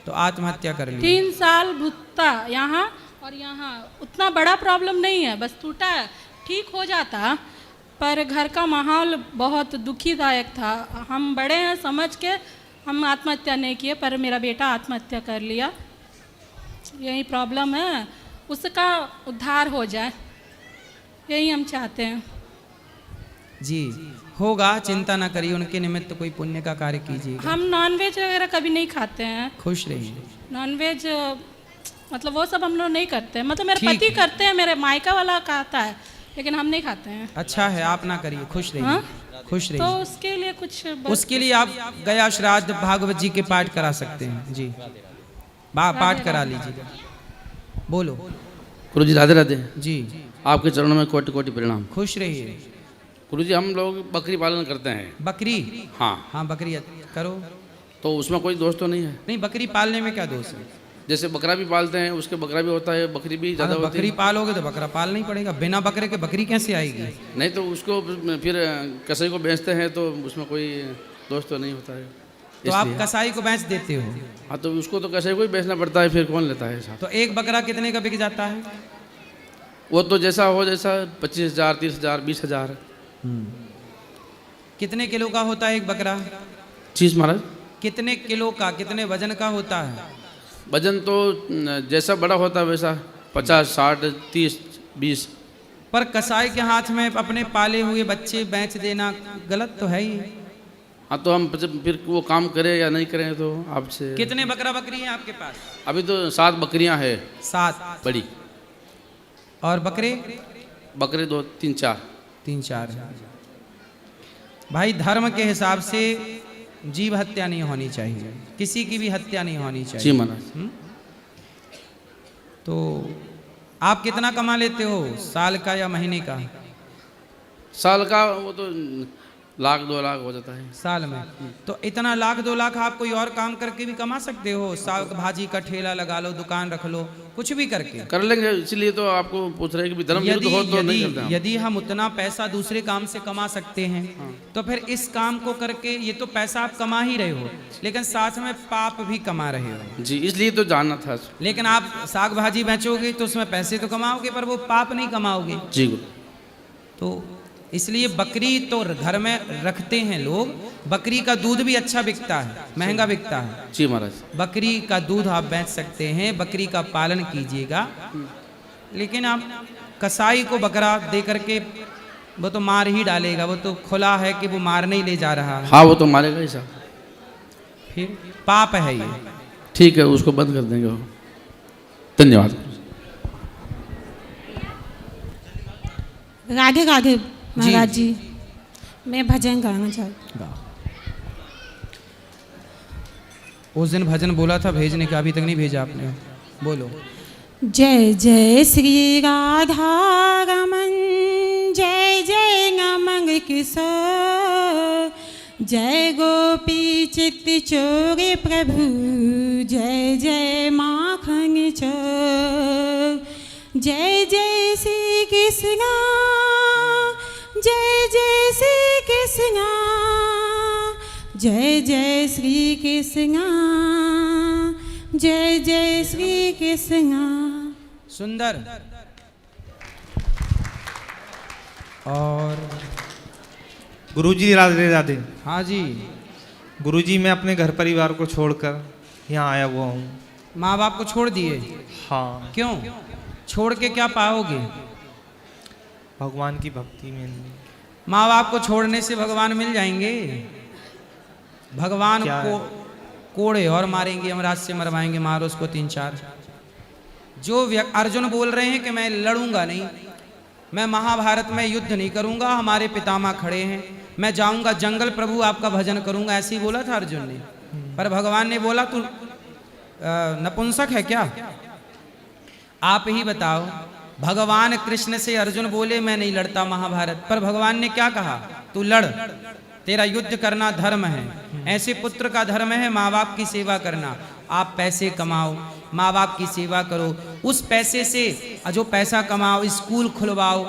Speaker 3: तो आत्महत्या कर ली।
Speaker 9: 3 साल भुगता यहाँ और यहाँ। उतना बड़ा प्रॉब्लम नहीं है, बस टूटा है, ठीक हो जाता। पर घर का माहौल बहुत दुखीदायक था। हम बड़े हैं समझ के हम आत्महत्या नहीं किए, पर मेरा बेटा आत्महत्या कर लिया। यही प्रॉब्लम है, उसका उद्धार हो जाए, यही हम चाहते हैं।
Speaker 3: जी होगा, चिंता ना करिए, उनके निमित्त कोई पुण्य का कार्य कीजिएगा।
Speaker 9: हम नॉनवेज वगैरह कभी नहीं खाते हैं।
Speaker 3: खुश रहिए।
Speaker 9: नॉनवेज मतलब वो सब हम लोग नहीं करते हैं, मतलब मेरे पति करते हैं, मेरे मायका वाला खाता है, लेकिन हम नहीं खाते हैं।
Speaker 3: अच्छा है, आप ना करिए, खुश रहिए। हाँ? खुश रहिए।
Speaker 9: तो उसके लिए कुछ
Speaker 3: उसके लिए आप गया श्राद्ध भागवत जी के पाठ करा सकते हैं। जी पाठ करा लीजिए। बोलो।
Speaker 16: गुरु जी राधे राधे।
Speaker 3: जी
Speaker 16: आपके चरणों में कोटि कोटि प्रणाम।
Speaker 3: खुश रहिए।
Speaker 16: गुरु जी हम लोग बकरी पालन करते हैं।
Speaker 3: बकरी?
Speaker 16: हाँ।
Speaker 3: हाँ, बकरी करो।
Speaker 16: तो उसमें कोई दोष तो नहीं है?
Speaker 3: नहीं, बकरी पालने में क्या दोष है?
Speaker 16: जैसे बकरा भी पालते हैं, उसके बकरा भी होता है, बकरी भी ज़्यादा होती है।
Speaker 3: बकरी पालोगे तो बकरा पालना ही पड़ेगा, बिना बकरे के बकरी कैसे आएगी?
Speaker 16: नहीं तो उसको फिर कसाई को बेचते हैं तो उसमें कोई दोष तो नहीं होता है।
Speaker 3: तो आप कसाई को बेच देते हो?
Speaker 16: हाँ, तो उसको तो कसाई को ही बेचना पड़ता है, फिर कौन लेता है साहब?
Speaker 3: तो एक बकरा कितने का बिक जाता है?
Speaker 16: वो तो जैसा हो, जैसा 25,000, 30,000, 20,000।
Speaker 3: कितने किलो का होता है एक बकरा?
Speaker 16: चीज महाराज,
Speaker 3: कितने किलो का, कितने वजन का होता है?
Speaker 16: वजन तो जैसा बड़ा होता है वैसा 50, 60, 30, 20।
Speaker 3: पर कसाई के हाथ में अपने पाले हुए बच्चे बेच देना गलत तो है ही।
Speaker 16: हाँ, तो हम फिर वो काम करें या नहीं करें तो आपसे।
Speaker 3: कितने बकरा बकरी हैं आपके पास?
Speaker 16: अभी तो 7 बकरियां हैं।
Speaker 3: 7
Speaker 16: बड़ी।
Speaker 3: और बकरे?
Speaker 16: बकरे 2, 3, 4।
Speaker 3: 3, 4। भाई धर्म के हिसाब से जीव हत्या नहीं होनी चाहिए, किसी की भी हत्या नहीं होनी चाहिए।
Speaker 16: जी महाराज।
Speaker 3: तो आप कितना कमा लेते हो, साल का या महीने का?
Speaker 16: साल का वो तो 1,00,000, 2,00,000 हो जाता है
Speaker 3: साल में। तो इतना 1,00,000, 2,00,000 आप कोई और काम करके भी कमा सकते हो। साग भाजी का ठेला लगा लो, दुकान रख लो, कुछ भी करके
Speaker 16: कर लेंगे। इसलिए तो आपको पूछ रहे हैं कि धर्म विरुद्ध हो तो नहीं करते हम।
Speaker 3: यदि हम उतना पैसा दूसरे काम से कमा सकते हैं तो फिर इस काम को करके, ये तो पैसा आप कमा ही रहे हो लेकिन साथ में पाप भी कमा रहे हो।
Speaker 16: जी, इसलिए तो जानना था।
Speaker 3: लेकिन आप साग भाजी बेचोगे तो उसमें पैसे तो कमाओगे पर वो पाप नहीं कमाओगे।
Speaker 16: जी।
Speaker 3: तो इसलिए बकरी तो घर में रखते हैं लोग। बकरी का दूध भी अच्छा बिकता है, महंगा बिकता है।
Speaker 16: जी महाराज।
Speaker 3: बकरी का दूध आप बेच सकते हैं, बकरी का पालन कीजिएगा। लेकिन आप कसाई को बकरा दे करके, वो तो मार ही डालेगा। वो तो खुला है कि वो मारने ही ले जा रहा है।
Speaker 16: हाँ, वो तो मारेगा ही साहब।
Speaker 3: फिर पाप है ये।
Speaker 16: ठीक है, उसको बंद कर देंगे। धन्यवाद।
Speaker 17: राधे राधे महाराज जी, मैं भजन गाना चाहती हूँ।
Speaker 3: उस दिन भजन बोला था भेजने का, अभी तक नहीं भेजा आपने, बोलो।
Speaker 17: जय जय श्री राधा रमन, जय जय नमन किशोर, जय गोपी चित्त चोर प्रभु, जय जय माखन चोर, जय जय श्री कृष्ण, जय जय श्री कृष्ण, जय जय श्री कृष्ण, जय जय श्री कृष्ण।
Speaker 3: सुंदर। और
Speaker 18: गुरुजी राधे राधे।
Speaker 3: हाँ जी।
Speaker 18: गुरुजी, मैं अपने घर परिवार को छोड़कर यहाँ आया हुआ हूँ।
Speaker 3: माँ बाप को छोड़ दिए?
Speaker 18: हाँ।
Speaker 3: क्यों? छोड़ के क्या पाओगे?
Speaker 18: भगवान की भक्ति में।
Speaker 3: माँ बाप को छोड़ने से भगवान मिल जाएंगे? भगवान को कोड़े और मारेंगे, यमराज से मरवाएंगे, मारो उसको 3, 4। जो अर्जुन बोल रहे हैं कि मैं लड़ूंगा नहीं, मैं महाभारत में युद्ध नहीं करूंगा, हमारे पितामह खड़े हैं, मैं जाऊंगा जंगल, प्रभु आपका भजन करूंगा, ऐसे ही बोला था अर्जुन ने। पर भगवान ने बोला तू नपुंसक है क्या? आप ही बताओ। भगवान कृष्ण से अर्जुन बोले मैं नहीं लड़ता महाभारत, पर भगवान ने क्या कहा? तू लड़, तेरा युद्ध करना धर्म है। ऐसे पुत्र का धर्म है माँ बाप की सेवा करना। आप पैसे कमाओ, माँ बाप की सेवा करो, उस पैसे से जो पैसा कमाओ स्कूल खुलवाओ,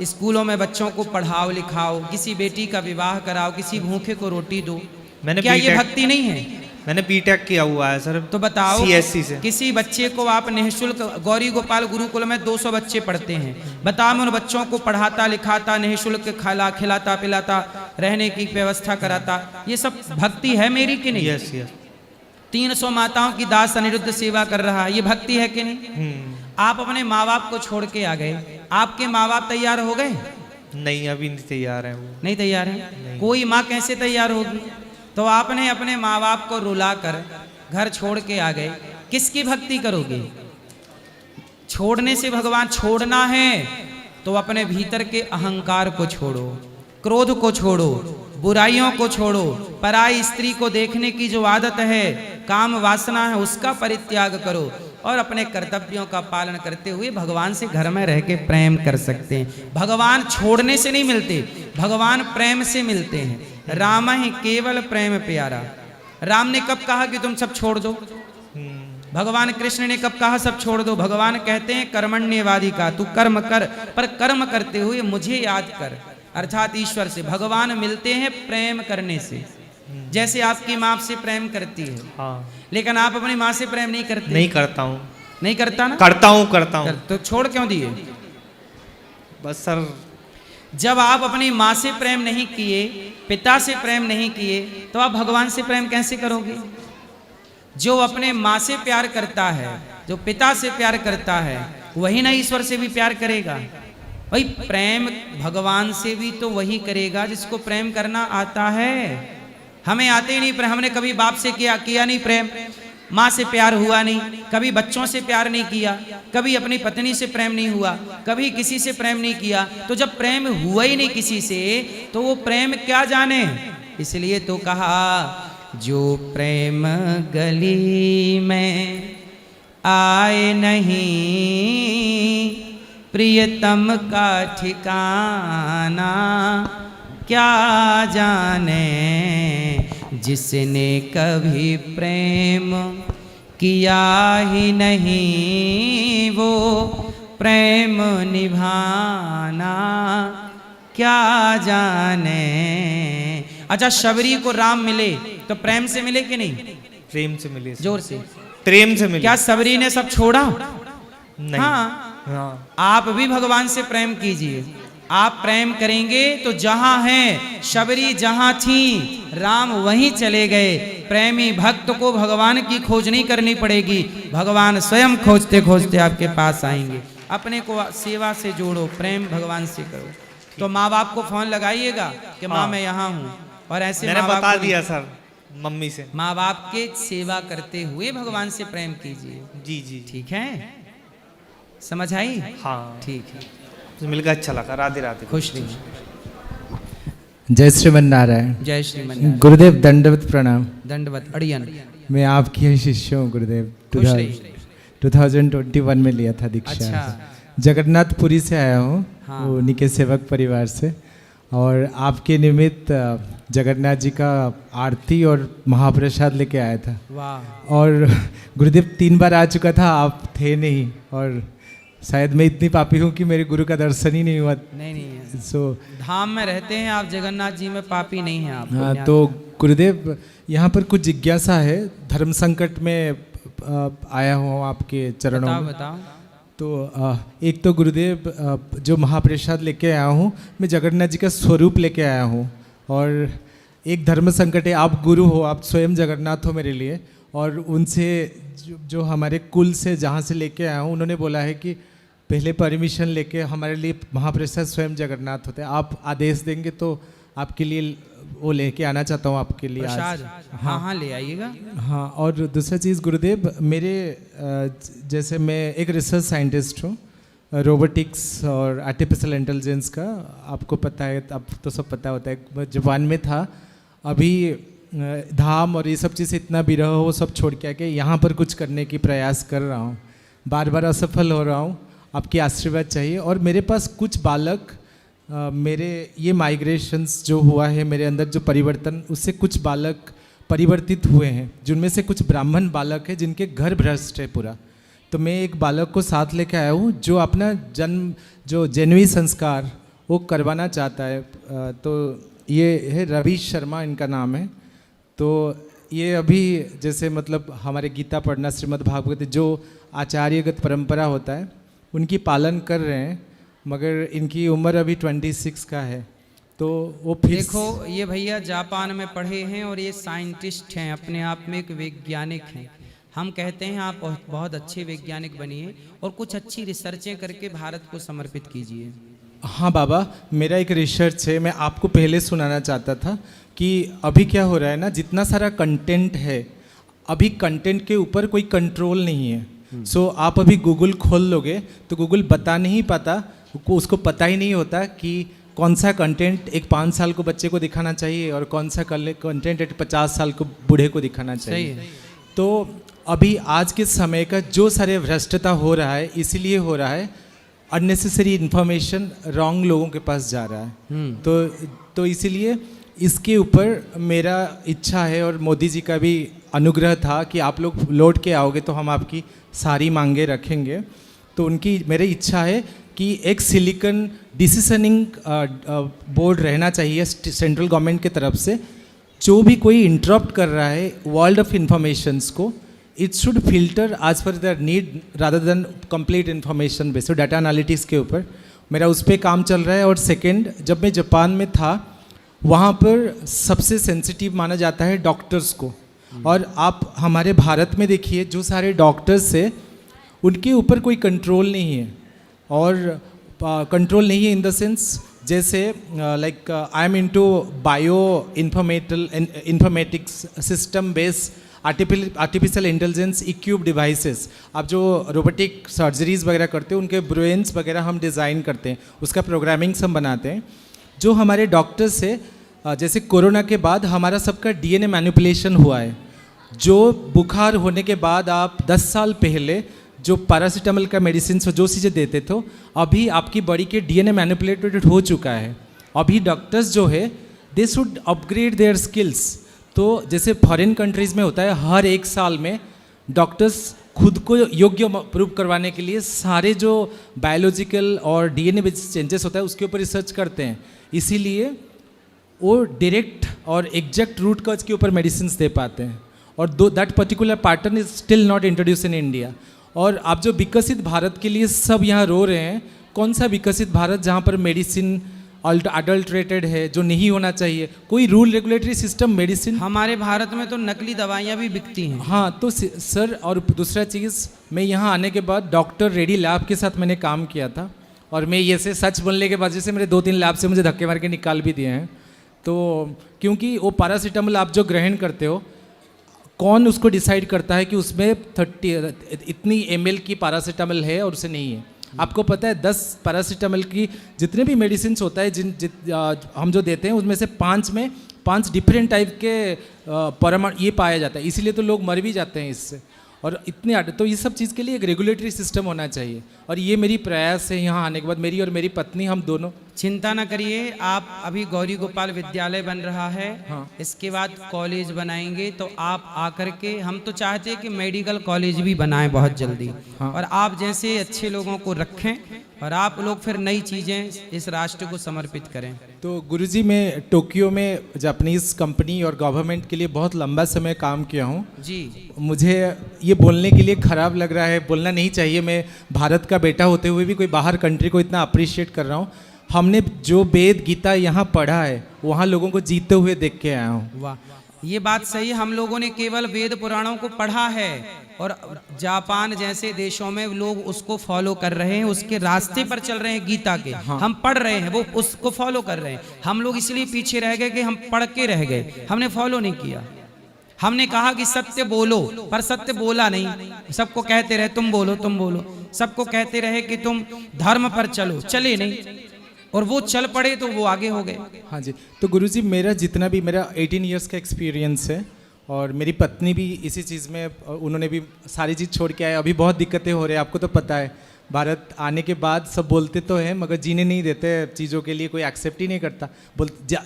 Speaker 3: स्कूलों में बच्चों को पढ़ाओ लिखाओ, किसी बेटी का विवाह कराओ, किसी भूखे को रोटी दो। क्या ये भक्ति नहीं है?
Speaker 18: मैंने बीटेक किया हुआ है सर।
Speaker 3: तो बताओ,
Speaker 18: CSC से।
Speaker 3: किसी बच्चे को आप निःशुल्क, गौरी गोपाल गुरुकुल में 200 बच्चे पढ़ते हैं, बताओ मैं उन बच्चों को पढ़ाता लिखाता, निःशुल्क खिलाता पिलाता, रहने की व्यवस्था कराता, ये सब भक्ति है मेरी कि नहीं?
Speaker 18: Yes yes.
Speaker 3: 300 माताओं की दास अनिरुद्ध सेवा कर रहा है, ये भक्ति है कि नहीं? आप अपने माँ बाप को छोड़ के आ गए, आपके माँ बाप तैयार हो गए?
Speaker 18: नहीं, अभी नहीं तैयार है वो।
Speaker 3: नहीं तैयार है? कोई माँ कैसे तैयार होगी? तो आपने अपने माँ बाप को रुला कर घर छोड़ के आ गए, किसकी भक्ति करोगे? छोड़ने से भगवान, छोड़ना है तो अपने भीतर के अहंकार को छोड़ो, क्रोध को छोड़ो, बुराइयों को छोड़ो, पराई स्त्री को देखने की जो आदत है, काम वासना है, उसका परित्याग करो और अपने कर्तव्यों का पालन करते हुए भगवान से घर में रह के प्रेम कर सकते हैं। भगवान छोड़ने से नहीं मिलते, भगवान प्रेम से मिलते हैं। राम ही केवल प्रेम प्यारा, राम ने कब कहा कि तुम सब छोड़ दो? भगवान कृष्ण ने कब कहा सब छोड़ दो? भगवान कहते हैं कर्मण्यवाधिका, तू कर्म कर, पर कर्म करते हुए मुझे याद कर, अर्थात ईश्वर से। भगवान मिलते हैं प्रेम करने से, जैसे आपकी माँ से प्रेम करती है।
Speaker 18: हाँ।
Speaker 3: लेकिन आप अपनी माँ से प्रेम नहीं करते।
Speaker 18: नहीं करता हूँ।
Speaker 3: नहीं करता ना?
Speaker 18: करता हूँ।
Speaker 3: तो छोड़ क्यों दिए?
Speaker 18: बस सर,
Speaker 3: जब आप अपनी माँ से प्रेम नहीं किए, पिता से प्रेम नहीं किए, तो आप भगवान से प्रेम कैसे करोगे? जो अपने माँ से प्यार करता है, जो पिता से प्यार करता है, वही ना ईश्वर से भी प्यार करेगा। भाई प्रेम भगवान से भी तो वही करेगा जिसको प्रेम करना आता है। हमें आते ही नहीं प्रेम, हमने कभी बाप से किया नहीं प्रेम, माँ से प्यार हुआ नहीं, कभी बच्चों से प्यार नहीं किया, कभी अपनी पत्नी से प्रेम नहीं हुआ, कभी किसी से प्रेम नहीं किया। तो जब प्रेम हुआ ही नहीं किसी से, तो वो प्रेम क्या जाने? इसलिए तो कहा जो प्रेम गली में आए नहीं, प्रियतम का ठिकाना क्या जाने, जिसने कभी प्रेम किया ही नहीं, वो प्रेम निभाना क्या जाने। अच्छा, शबरी को राम मिले तो प्रेम से मिले कि नहीं?
Speaker 18: प्रेम से मिले।
Speaker 3: जोर से।
Speaker 18: प्रेम से मिले।
Speaker 3: क्या सबरी ने सब छोड़ा?
Speaker 18: नहीं।
Speaker 3: हाँ। आप भी भगवान से प्रेम कीजिए। आप प्रेम करेंगे तो जहां हैं शबरी, जहां थी राम वहीं चले गए। प्रेमी भक्त को भगवान की खोज नहीं करनी पड़ेगी, भगवान स्वयं खोजते खोजते आपके पास आएंगे। अपने को सेवा से जोड़ो, प्रेम भगवान से करो। तो माँ बाप को फोन लगाइएगा कि माँ मैं यहाँ हूँ, और ऐसे
Speaker 18: मैंने बता दिया सर मम्मी से।
Speaker 3: माँ बाप के सेवा करते हुए भगवान से प्रेम कीजिए।
Speaker 18: जी जी,
Speaker 3: ठीक है, समझ आई?
Speaker 18: हाँ
Speaker 3: ठीक है,
Speaker 18: तो मिलकर अच्छा लगा। राधे राधे,
Speaker 3: खुश रहिए।
Speaker 11: जय श्रीमन नारायण।
Speaker 3: जय श्रीमन नारायण।
Speaker 11: गुरुदेव दंडवत प्रणाम।
Speaker 3: दंडवत अड़ियन।
Speaker 11: मैं आपकी ही शिष्य हूँ गुरुदेव। 2021 में लिया था दीक्षा।
Speaker 3: अच्छा।
Speaker 11: जगन्नाथपुरी से आया हूँ,
Speaker 3: हाँ।
Speaker 11: उन्हीं के सेवक परिवार से, और आपके निमित्त जगन्नाथ जी का आरती और महाप्रसाद लेके आया था।
Speaker 3: वाह।
Speaker 11: और गुरुदेव 3 बार आ चुका था, आप थे नहीं, और शायद मैं इतनी पापी हूँ कि मेरे गुरु का दर्शन ही नहीं हुआ।
Speaker 3: नहीं
Speaker 11: सो
Speaker 3: धाम में रहते हैं आप, जगन्नाथ जी में पापी नहीं हैं आप।
Speaker 11: हाँ, तो गुरुदेव यहाँ पर कुछ जिज्ञासा है। धर्म संकट में आया हूँ आपके चरणों में।
Speaker 3: बताओ।
Speaker 11: तो एक तो गुरुदेव जो महाप्रसाद लेके आया हूँ, मैं जगन्नाथ जी का स्वरूप लेके आया हूँ, और एक धर्म संकट है। आप गुरु हो, आप स्वयं जगन्नाथ हो मेरे लिए, और उनसे जो हमारे कुल से जहाँ से लेके आया हूँ, उन्होंने बोला है कि पहले परमिशन लेके हमारे लिए महाप्रसाद स्वयं जगन्नाथ होते हैं। आप आदेश देंगे तो आपके लिए वो लेके आना चाहता हूँ आपके लिए आज।
Speaker 3: हाँ, ले आइएगा।
Speaker 11: हाँ, और दूसरा चीज़ गुरुदेव, मेरे जैसे मैं एक रिसर्च साइंटिस्ट हूँ, रोबोटिक्स और आर्टिफिशियल इंटेलिजेंस का। आपको पता है, अब तो सब पता होता है। जापान में था, अभी धाम और ये सब चीज़ इतना विरह हो, वो सब छोड़ के आके यहाँ पर कुछ करने की प्रयास कर रहा हूँ। बार बार असफल हो रहा हूँ, आपकी आशीर्वाद चाहिए। और मेरे पास कुछ बालक, मेरे ये माइग्रेशंस जो हुआ है मेरे अंदर, जो परिवर्तन, उससे कुछ बालक परिवर्तित हुए हैं, जिनमें से कुछ ब्राह्मण बालक हैं जिनके घर भ्रष्ट है पूरा। तो मैं एक बालक को साथ लेके आया हूँ जो अपना जन्म, जो जन्मी संस्कार वो करवाना चाहता है। तो ये है रवि शर्मा, इनका नाम है। तो ये अभी जैसे मतलब हमारे गीता पढ़ना, श्रीमद् भागवत, जो आचार्यगत परंपरा होता है उनकी पालन कर रहे हैं, मगर इनकी उम्र अभी 26 का है। तो वो फिर
Speaker 3: देखो, ये भैया जापान में पढ़े हैं और ये साइंटिस्ट हैं, अपने आप में एक वैज्ञानिक हैं। हम कहते हैं आप बहुत अच्छे वैज्ञानिक बनिए और कुछ अच्छी रिसर्चें करके भारत को समर्पित कीजिए।
Speaker 11: हाँ बाबा, मेरा एक रिसर्च है, मैं आपको पहले सुनाना चाहता था कि अभी क्या हो रहा है ना, जितना सारा कंटेंट है, अभी कंटेंट के ऊपर कोई कंट्रोल नहीं है। सो आप अभी गूगल खोल लोगे तो गूगल बता नहीं पाता, उसको पता ही नहीं होता कि कौन सा कंटेंट एक 5 साल को बच्चे को दिखाना चाहिए और कौन सा कंटेंट एक 50 साल को बूढ़े को दिखाना चाहिए। तो अभी आज के समय का जो सारे भ्रष्टता हो रहा है, इसीलिए हो रहा है, अननेसेसरी इन्फॉर्मेशन रॉन्ग लोगों के पास जा रहा है। तो इसीलिए इसके ऊपर मेरा इच्छा है और मोदी जी का भी अनुग्रह था कि आप लोग लौट के आओगे तो हम आपकी सारी मांगे रखेंगे। तो उनकी मेरी इच्छा है कि एक सिलिकॉन डिसीजनिंग बोर्ड रहना चाहिए सेंट्रल गवर्नमेंट की तरफ से। जो भी कोई इंटरप्ट कर रहा है वर्ल्ड ऑफ इंफॉर्मेशंस को, it should filter as per there need rather than complete information based. Data analytics के ऊपर मेरा उस पर काम चल रहा है। और सेकेंड, जब मैं जापान में था वहाँ पर सबसे सेंसिटिव माना जाता है डॉक्टर्स को। और आप हमारे भारत में देखिए जो सारे डॉक्टर्स है उनके ऊपर कोई कंट्रोल नहीं है। और कंट्रोल नहीं है इन द सेंस जैसे like I am into bio informatics system based artificial intelligence equip devices. आप जो रोबोटिक सर्जरीज वगैरह करते हैं उनके ब्रेन्स वगैरह हम डिज़ाइन करते हैं, उसका प्रोग्रामिंग्स हम बनाते हैं। जो हमारे डॉक्टर्स है जैसे कोरोना के बाद हमारा सबका डीएनए मैनिपुलेशन हुआ है। जो बुखार होने के बाद आप 10 साल पहले जो पैरासीटामोल का मेडिसिन जो चीज़ें देते थे, अभी आपकी बॉडी के डीएनए मैनिपुलेटेड हो चुका है। अभी डॉक्टर्स जो है they should upgrade their skills. तो जैसे फॉरेन कंट्रीज़ में होता है हर 1 साल में डॉक्टर्स खुद को योग्य प्रूव करवाने के लिए सारे जो बायोलॉजिकल और डीएनए बेस्ड चेंजेस होता है उसके ऊपर रिसर्च करते हैं। इसीलिए वो डायरेक्ट और एग्जैक्ट रूट कॉज के ऊपर मेडिसिन दे पाते हैं। और that particular pattern is still not introduce in India. और आप जो विकसित भारत के लिए सब यहाँ रो रहे हैं, कौन सा विकसित भारत जहाँ पर मेडिसिन अडल्ट्रेटेड है जो नहीं होना चाहिए? कोई रूल रेगुलेटरी सिस्टम मेडिसिन
Speaker 3: हमारे भारत में तो नकली दवाइयाँ भी बिकती हैं।
Speaker 11: हाँ तो सर, और दूसरा चीज़, मैं यहाँ आने के बाद डॉक्टर रेड्डी लैब के साथ मैंने काम किया था। और मैं ये से सच बोलने के बाद जैसे मेरे 2-3 लैब से मुझे धक्के मार के निकाल भी दिए हैं। तो क्योंकि वो पैरासीटामोल आप जो ग्रहण करते हो, कौन उसको डिसाइड करता है कि उसमें 30 इतनी ml की पैरासीटामोल है और उसे नहीं है? आपको पता है 10 पैरासीटामोल की जितने भी मेडिसिन होता है हम जो देते हैं उसमें से 5 डिफरेंट टाइप के परमाणु ये पाया जाता है। इसीलिए तो लोग मर भी जाते हैं इससे। और इतने तो ये सब चीज़ के लिए एक रेगुलेटरी सिस्टम होना चाहिए। और ये मेरी प्रयास है यहाँ आने के बाद, मेरी और मेरी पत्नी हम दोनों।
Speaker 3: चिंता न करिए, आप अभी गौरी गोपाल विद्यालय बन रहा है।
Speaker 11: हाँ।
Speaker 3: इसके बाद कॉलेज बनाएंगे तो आप आकर के, हम तो चाहते हैं कि मेडिकल कॉलेज भी बनाएं बहुत जल्दी।
Speaker 11: हाँ।
Speaker 3: और आप जैसे अच्छे लोगों को रखें और आप लोग फिर नई चीज़ें इस राष्ट्र को समर्पित करें।
Speaker 11: तो गुरुजी, मैं टोक्यो में जापानीज़ कंपनी और गवर्नमेंट के लिए बहुत लंबा समय काम किया हूँ
Speaker 3: जी।
Speaker 11: मुझे ये बोलने के लिए ख़राब लग रहा है, बोलना नहीं चाहिए। मैं भारत का बेटा होते हुए भी कोई बाहर कंट्री को इतना अप्रिशिएट कर रहा हूँ। हमने जो वेद गीता यहाँ पढ़ा है वहाँ लोगों को जीते हुए देख के आया हूँ।
Speaker 3: वाह, ये बात सही है। हम लोगों ने केवल वेद पुराणों को पढ़ा है और जापान जैसे देशों में लोग उसको फॉलो कर रहे हैं, उसके रास्ते पर चल रहे हैं गीता के। हाँ। हम पढ़ रहे हैं, वो उसको फॉलो कर रहे हैं। हम लोग इसलिए पीछे रह गए कि हम पढ़ के रह गए, हमने फॉलो नहीं किया। हमने कहा कि सत्य बोलो, पर सत्य बोला नहीं। सबको कहते रहे तुम बोलो तुम बोलो, सबको कहते रहे कि तुम धर्म पर चलो, चले नहीं। और वो चल पड़े तो वो आगे हो गए।
Speaker 11: हाँ जी। तो गुरुजी, मेरा जितना भी मेरा 18 इयर्स का एक्सपीरियंस है और मेरी पत्नी भी इसी चीज़ में, उन्होंने भी सारी चीज़ छोड़ के आए। अभी बहुत दिक्कतें हो रही है, आपको तो पता है। भारत आने के बाद सब बोलते तो हैं मगर जीने नहीं देते चीज़ों के लिए, कोई एक्सेप्ट ही नहीं करता।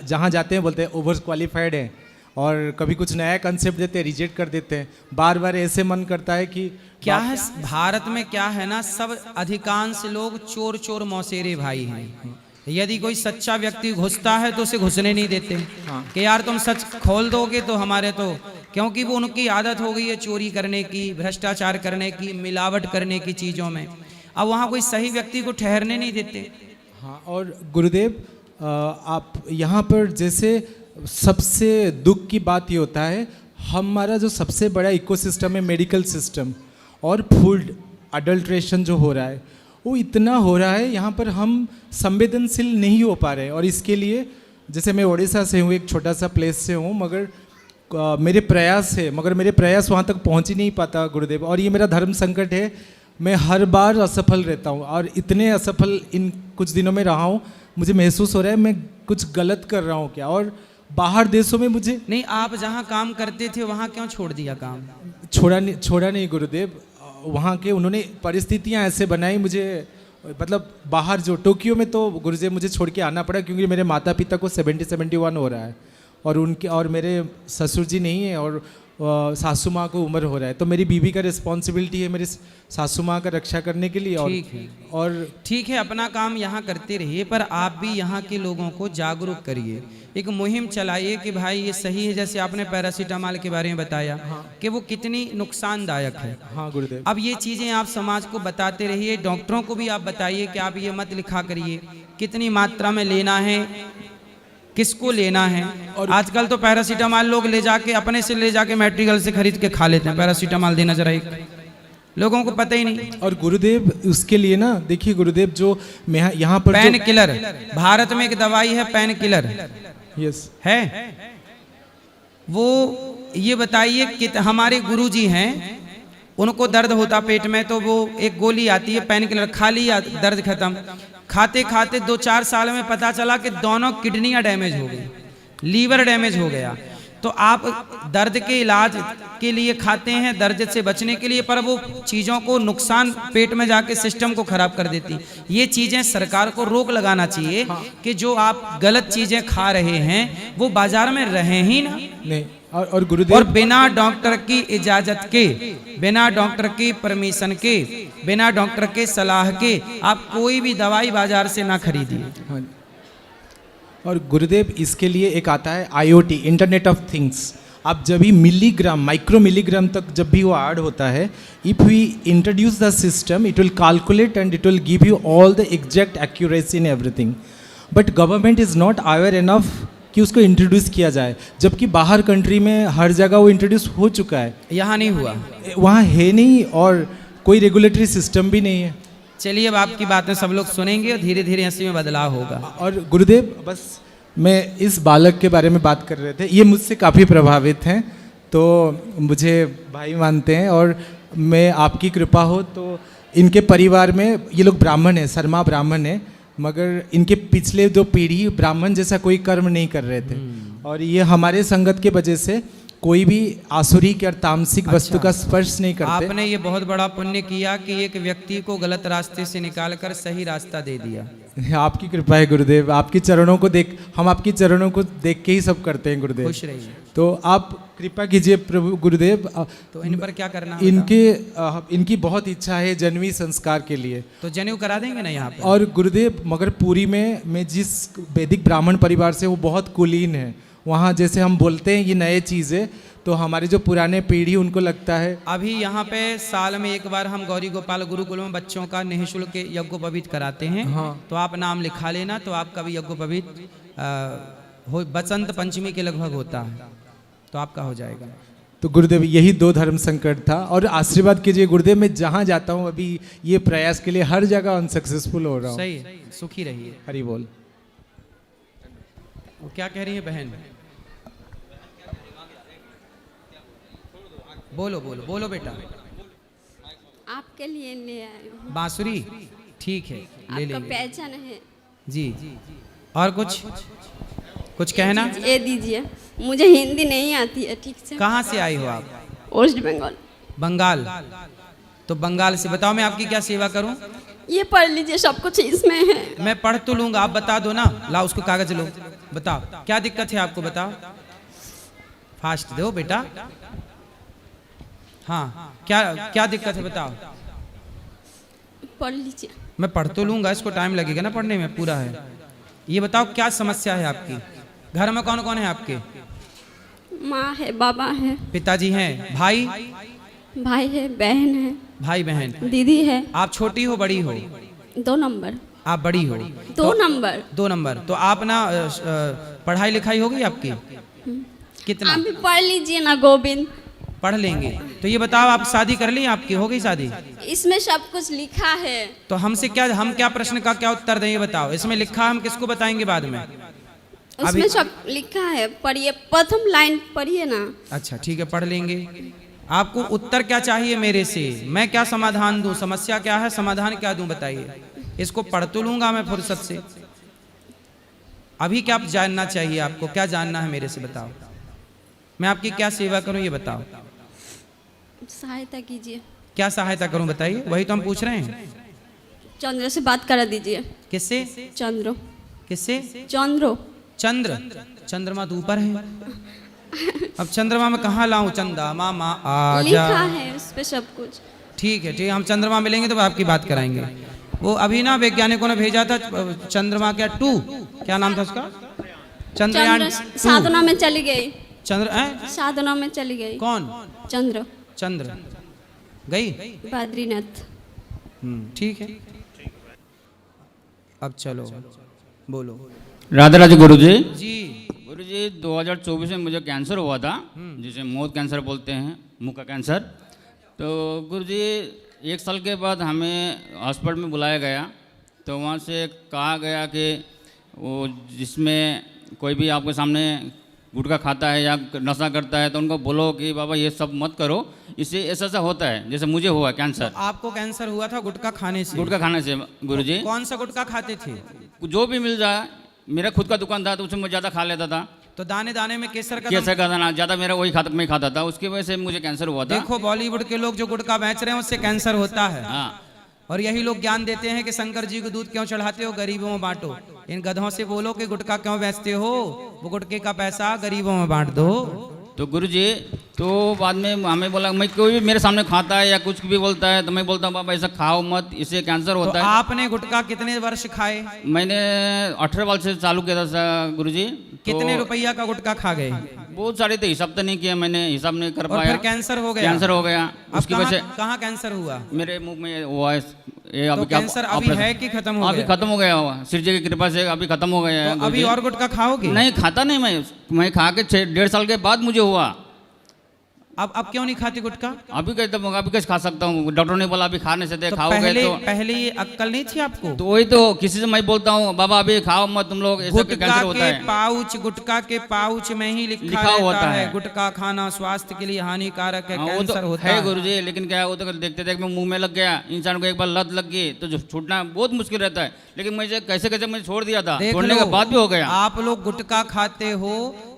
Speaker 11: जहाँ जाते हैं बोलते हैं ओवर क्वालिफाइड है, और कभी कुछ नया कंसेप्ट देते हैं रिजेक्ट कर देते हैं। बार बार ऐसे मन करता है कि
Speaker 3: क्या है भारत में, क्या है ना, सब अधिकांश लोग चोर चोर मौसेरे भाई हैं। यदि कोई सच्चा व्यक्ति घुसता है तो उसे घुसने नहीं देते। हाँ। कि यार तुम सच खोल दोगे तो हमारे तो, क्योंकि वो उनकी आदत हो गई है चोरी करने की, भ्रष्टाचार करने की, मिलावट करने की चीज़ों में। अब वहाँ कोई सही व्यक्ति को ठहरने नहीं देते।
Speaker 11: हाँ। और गुरुदेव, आप यहाँ पर जैसे सबसे दुख की बात ये होता है, हमारा जो सबसे बड़ा इकोसिस्टम है मेडिकल सिस्टम, और फूड अडल्ट्रेशन जो हो रहा है वो इतना हो रहा है, यहाँ पर हम संवेदनशील नहीं हो पा रहे। और इसके लिए जैसे मैं ओडिशा से हूँ, एक छोटा सा प्लेस से हूँ, मगर मेरे प्रयास वहाँ तक पहुँच ही नहीं पाता गुरुदेव। और ये मेरा धर्म संकट है, मैं हर बार असफल रहता हूँ। और इतने असफल इन कुछ दिनों में रहा हूँ, मुझे महसूस हो रहा है मैं कुछ गलत कर रहा हूँ क्या। और बाहर देशों में मुझे
Speaker 3: नहीं, आप जहाँ काम करते थे वहाँ क्यों छोड़ दिया काम?
Speaker 11: छोड़ा नहीं गुरुदेव। वहाँ के उन्होंने परिस्थितियाँ ऐसे बनाई मुझे, मतलब बाहर जो टोक्यो में तो गुरुदेव मुझे छोड़ के आना पड़ा, क्योंकि मेरे माता पिता को 70-71 हो रहा है। और मेरे ससुर जी नहीं है और सासू माँ को उम्र हो रहा है, तो मेरी बीवी का रिस्पॉन्सिबिलिटी है मेरी सासू माँ का रक्षा करने के लिए। और
Speaker 3: ठीक है, अपना काम यहाँ करते रहिए, पर आप भी यहाँ के लोगों को जागरूक करिए, एक मुहिम चलाइए कि भाई ये सही है। जैसे आपने पैरासीटामॉल के बारे में बताया कि वो कितनी नुकसानदायक है।
Speaker 11: हाँ गुरुदेव।
Speaker 3: अब ये चीज़ें आप समाज को बताते रहिए, डॉक्टरों को भी आप बताइए कि आप ये मत लिखा करिए कितनी मात्रा में लेना है, किसको लेना है। और आजकल तो पैरासीटामॉल लोग ले जाके अपने से ले जाके मेडिकल से खरीद के खा लेते हैं। पैरासीटामॉल देना जरा एक, लोगों को पता ही नहीं।
Speaker 11: और गुरुदेव उसके लिए ना देखिए गुरुदेव, जो मैं यहाँ पर
Speaker 3: पेन किलर, भारत में एक दवाई है पेन किलर,
Speaker 11: यस
Speaker 3: है वो, ये बताइए कि हमारे गुरुजी हैं, उनको दर्द होता पेट में तो वो एक गोली आती है पेन किलर, खा लिया दर्द खत्म। खाते खाते 2-4 साल में पता चला कि दोनों किडनियां डैमेज हो गई, लीवर डैमेज हो गया। तो आप दर्द के इलाज के लिए खाते हैं, दर्द से बचने के लिए, पर वो चीज़ों को नुकसान पेट में जाके सिस्टम को खराब कर देती। ये चीज़ें सरकार को रोक लगाना चाहिए कि जो आप गलत चीज़ें खा रहे हैं वो बाजार में रहे ही ना।
Speaker 11: नहीं। और गुरुदेव, और
Speaker 3: बिना डॉक्टर की इजाजत के, बिना डॉक्टर की परमिशन के, बिना डॉक्टर के सलाह के आप कोई भी दवाई बाजार से ना खरीदिए।
Speaker 11: हाँ। और गुरुदेव इसके लिए एक आता है IoT, इंटरनेट ऑफ थिंग्स। आप जब भी मिलीग्राम, माइक्रो मिलीग्राम तक जब भी वो ऐड होता है, if we introduce the system it will calculate and it will give you all the exact accuracy in everything. But government is not aware enough कि उसको इंट्रोड्यूस किया जाए, जबकि बाहर कंट्री में हर जगह वो इंट्रोड्यूस हो चुका है।
Speaker 3: यहाँ नहीं हुआ,
Speaker 11: वहाँ है नहीं, और कोई रेगुलेटरी सिस्टम भी नहीं है।
Speaker 3: चलिए अब आपकी बातें सब लोग सुनेंगे और धीरे धीरे इसी में बदलाव होगा।
Speaker 11: और गुरुदेव बस मैं इस बालक के बारे में बात कर रहे थे, ये मुझसे काफ़ी प्रभावित हैं, तो मुझे भाई मानते हैं, और मैं आपकी कृपा हो तो इनके परिवार में, ये लोग ब्राह्मण हैं, शर्मा ब्राह्मण हैं, मगर इनके पिछले जो पीढ़ी ब्राह्मण जैसा कोई कर्म नहीं कर रहे थे, और ये हमारे संगत के वजह से कोई भी आसुरी और तामसिक वस्तु का स्पर्श नहीं करते।
Speaker 3: आपने ये बहुत बड़ा पुण्य किया कि एक व्यक्ति को गलत रास्ते से निकालकर सही रास्ता दे दिया।
Speaker 11: आपकी कृपा है गुरुदेव, आपकी चरणों को देख, हम आपकी चरणों को देख के ही सब करते हैं गुरुदेव।
Speaker 3: खुश रहिए।
Speaker 11: तो आप कृपा कीजिए प्रभु गुरुदेव।
Speaker 3: तो इन पर क्या करना?
Speaker 11: इनकी बहुत इच्छा है जन्वी संस्कार के लिए,
Speaker 3: तो जनेऊ करा देंगे ना यहाँ पे।
Speaker 11: और गुरुदेव मगर पुरी में मैं जिस वैदिक ब्राह्मण परिवार से, वो बहुत कुलीन है। वहाँ जैसे हम बोलते हैं ये नए चीज़ है, तो हमारे जो पुराने पीढ़ी उनको लगता है।
Speaker 3: अभी यहाँ पे साल में एक बार हम गौरी गोपाल गुरुकुल में बच्चों का निःशुल्क यज्ञोपवीत कराते हैं।
Speaker 11: हाँ।
Speaker 3: तो आप नाम लिखा लेना, तो आपका भी यज्ञोपवीत हो, बसंत पंचमी के लगभग होता है, तो आपका हो जाएगा।
Speaker 11: तो गुरुदेव यही 2 धर्म संकट था, और आशीर्वाद कीजिए गुरुदेव, मैं जहाँ जाता हूँ अभी ये प्रयास के लिए हर जगह अनसक्सेसफुल हो रहा हूँ।
Speaker 3: सही, सुखी रहिए।
Speaker 11: हरि बोल।
Speaker 3: वो क्या कह रही है बहन? बोलो बोलो बोलो बेटा।
Speaker 19: आपके लिए ले आई हूँ
Speaker 3: बांसुरी, ठीक है, ले
Speaker 19: आपका
Speaker 3: लेंगे।
Speaker 19: पहचान है
Speaker 3: जी। और कुछ कहना?
Speaker 19: ये दीजिए, मुझे हिंदी नहीं आती है ठीक से।
Speaker 3: कहाँ से आई हो आप?
Speaker 19: वेस्ट बंगाल।
Speaker 3: बंगाल। तो बंगाल से बताओ मैं आपकी क्या सेवा करूं?
Speaker 19: ये पढ़ लीजिए, सब कुछ इसमें है।
Speaker 3: मैं पढ़ तो लूंगा, आप बता दो ना। लाओ उसको कागज लो, बताओ क्या दिक्कत है आपको, बताओ। फास्ट दो बेटा। हाँ, क्या दिक्कत है बताओ।
Speaker 19: पढ़ लीजिए।
Speaker 3: मैं पढ़ तो लूंगा, इसको टाइम लगेगा ना पढ़ने में, पूरा है। ये बताओ क्या समस्या है आपकी? घर में कौन कौन है आपके?
Speaker 19: माँ है, बाबा है,
Speaker 3: पिताजी हैं, भाई
Speaker 19: है, बहन है,
Speaker 3: भाई बहन,
Speaker 19: दीदी है।
Speaker 3: आप छोटी हो बड़ी हो?
Speaker 19: 2 नंबर।
Speaker 3: आप बड़ी हो?
Speaker 19: 2 नंबर।
Speaker 3: 2 नंबर। तो आप ना पढ़ाई लिखाई होगी आपकी? कितना?
Speaker 19: आप भी पढ़ लीजिए ना गोविंद।
Speaker 3: पढ़ लेंगे। तो ये बताओ आप शादी कर ली, आपकी हो गई शादी?
Speaker 19: इसमें सब कुछ लिखा है।
Speaker 3: तो हमसे क्या, हम क्या प्रश्न का क्या उत्तर दें ये बताओ। इसमें लिखा हम किसको बताएंगे बाद में?
Speaker 19: उसमें सब लिखा है, पढ़िए, प्रथम लाइन पढ़िए ना।
Speaker 3: अच्छा ठीक है, पढ़ लेंगे। आपको उत्तर क्या चाहिए मेरे से? मैं क्या समाधान दूं? समस्या क्या है, समाधान क्या दूं बताइए। इसको पढ़ तो लूंगा मैं फुर्सत से। अभी क्या जानना चाहिए आपको, क्या जानना है मेरे से बताओ। मैं आपकी क्या सेवा करूं ये बताओ।
Speaker 19: सहायता कीजिए।
Speaker 3: क्या सहायता करूं बताइए, वही तो हम पूछ रहे हैं।
Speaker 19: चंद्र से बात करा दीजिए।
Speaker 3: किससे?
Speaker 19: चंद्रो।
Speaker 3: किससे?
Speaker 19: चंद्रो।
Speaker 3: चंद्रमा तो ऊपर है। अब चंद्रमा में कहाँ लाऊं? चंदा मामा आ जा,
Speaker 19: लिखा है उस पे सब कुछ।
Speaker 3: ठीक है, हम चंद्रमा मिलेंगे तो आपकी बात कराएंगे। वो अभी ना वैज्ञानिकों ने भेजा था चंद्रमा क्या 2, क्या नाम था उसका? चंद्रयान 2।
Speaker 19: साधना में चली गई।
Speaker 3: साधना
Speaker 19: में चली गई।
Speaker 3: कौन? चंद्र गई
Speaker 19: बद्रीनाथ।
Speaker 3: ठीक है, अब चलो बोलो।
Speaker 4: राधे राधे गुरुजी।
Speaker 3: जी
Speaker 4: गुरुजी 2024 में मुझे कैंसर हुआ था, जिसे मौत कैंसर बोलते हैं, मुंह का कैंसर। तो गुरुजी 1 साल के बाद हमें हॉस्पिटल में बुलाया गया, तो वहाँ से कहा गया कि वो जिसमें कोई भी आपके सामने गुटखा खाता है या नशा करता है तो उनको बोलो कि बाबा ये सब मत करो, इससे ऐसा होता है जैसे मुझे हुआ कैंसर।
Speaker 3: तो आपको कैंसर हुआ था गुटखा खाने से?
Speaker 4: गुटखा खाने से गुरुजी।
Speaker 3: कौन सा गुटखा खाते थे?
Speaker 4: जो भी मिल जाए, मेरा खुद का दुकान था तो उसमें मैं ज़्यादा खा लेता था।
Speaker 3: तो दाने दाने में केसर का
Speaker 4: दाना ज़्यादा मेरा वही मैं खाता था, उसकी वजह से मुझे कैंसर हुआ था।
Speaker 3: देखो बॉलीवुड के लोग जो गुटखा बेच रहे हैं उससे कैंसर होता है।
Speaker 4: हाँ।
Speaker 3: और यही लोग ज्ञान देते हैं कि शंकर जी को दूध क्यों चढ़ाते हो, गरीबों में बांटो। इन गधों से बोलो कि गुटखा क्यों बेचते हो, वो गुटखे का पैसा गरीबों में बांट दो।
Speaker 4: तो गुरुजी तो बाद में हमें बोला, मैं कोई भी मेरे सामने खाता है या कुछ भी बोलता है तो मैं बोलता हूँ बाबा ऐसा खाओ मत, इससे कैंसर होता है।
Speaker 3: आपने गुटखा कितने वर्ष खाए?
Speaker 4: मैंने 18 वर्ष से चालू किया था गुरुजी।
Speaker 3: कितने रुपया का गुटखा खा गए?
Speaker 4: बहुत सारे थे, हिसाब तो नहीं किया मैंने, हिसाब नहीं कर पाया।
Speaker 3: फिर कैंसर हो गया?
Speaker 4: कैंसर हो गया। उसकी वजह से
Speaker 3: कहाँ कैंसर हुआ?
Speaker 4: मेरे मुंह में हुआ है। ये
Speaker 3: तो कैंसर अभी है कि खत्म हो गया?
Speaker 4: अभी खत्म हो गया हुआ, श्री जी की कृपा से अभी खत्म हो गया है।
Speaker 3: तो अभी और गुटखा खाओगे?
Speaker 4: नहीं खाता नहीं मैं खा के 1.5 साल के बाद मुझे हुआ।
Speaker 3: अब क्यों नहीं खाती गुटखा?
Speaker 4: अभी कैसे अभी कैसे खा सकता हूँ? डॉक्टर ने बोला अभी खाने से खाओगे तो
Speaker 3: पहले ये अक्कल नहीं थी आपको?
Speaker 4: तो वही तो किसी से मैं बोलता हूँ बाबा अभी खाओ मत तुम लोग, ऐसा कैंसर होता है।
Speaker 3: गुटखा के पाउच में ही लिखा होता है गुटखा खाना स्वास्थ्य के लिए हानिकारक है, कैंसर होता है।
Speaker 4: गुरुजी लेकिन क्या होता है, देखते देखते मुंह में लग गया, इंसान को एक बार लत लग गई तो छूटना बहुत मुश्किल रहता है। लेकिन मुझे कैसे कैसे मैं छोड़ दिया था, छोड़ने के बाद भी हो गया।
Speaker 3: आप लोग गुटखा खाते हो,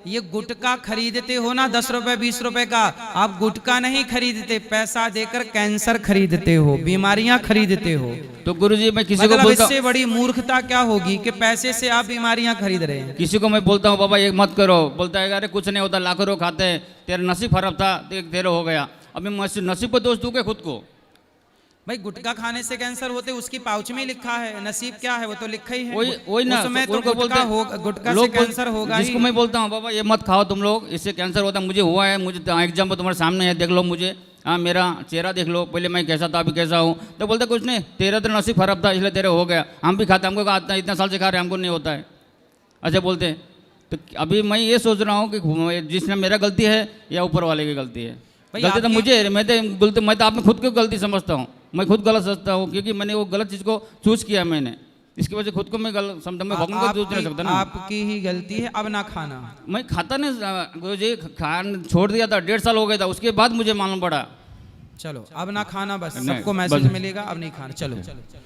Speaker 3: ये गुटखा खरीदते हो ना 10 रुपए 20 रुपए का, आप गुटखा नहीं खरीदते, पैसा देकर कैंसर खरीदते हो, बीमारियां खरीदते हो।
Speaker 4: तो गुरुजी मैं किसी को बोलता,
Speaker 3: इससे बड़ी मूर्खता क्या होगी कि पैसे से आप बीमारियां खरीद रहे हैं।
Speaker 4: किसी को मैं बोलता हूँ बाबा ये मत करो, बोलता है अरे कुछ नहीं होता, लाखों लोग खाते हैं, तेरा नसीब खराब था तेरा हो गया। अभी नसीब को दोष दूं के खुद को?
Speaker 3: भाई गुटखा खाने से कैंसर होते उसकी पाउच में लिखा है, नसीब क्या है वो तो लिखा ही है।
Speaker 4: वही ना,
Speaker 3: उसमें तो गुटखा से कैंसर होगा ही।
Speaker 4: जिसको मैं बोलता हूँ बाबा ये मत खाओ तुम लोग, इससे कैंसर होता है, मुझे हुआ है, मुझे एग्जाम तुम्हारे सामने है, देख लो मुझे, हाँ मेरा चेहरा देख लो, पहले मैं कैसा था अभी कैसा हूँ। तो बोलते कुछ नहीं, तेरा तो नसीब खराब था इसलिए तेरे हो गया, हम भी खाते, हमको कहा इतना साल से खा रहे हमको नहीं होता है, अच्छा बोलते। तो अभी मैं ये सोच रहा हूँ कि जिसने मेरा गलती है या ऊपर वाले की गलती है? गलती तो मुझे है, मैं तो आपने खुद को गलती समझता हूँ, मैं खुद गलत समझता हूँ क्योंकि मैंने वो गलत चीज़ को चूज किया मैंने, इसकी वजह से खुद को मैं गलत समझता, मैं भगवान को दोष नहीं सकता ना।
Speaker 3: आपकी ही गलती है, अब ना खाना।
Speaker 4: मैं खाता नहीं गुरुजी, खान छोड़ दिया था, 1.5 साल हो गया था, उसके बाद मुझे मालूम पड़ा।
Speaker 3: चलो अब ना खाना, बस सबको मैसेज मिलेगा अब नहीं खाना। चलो।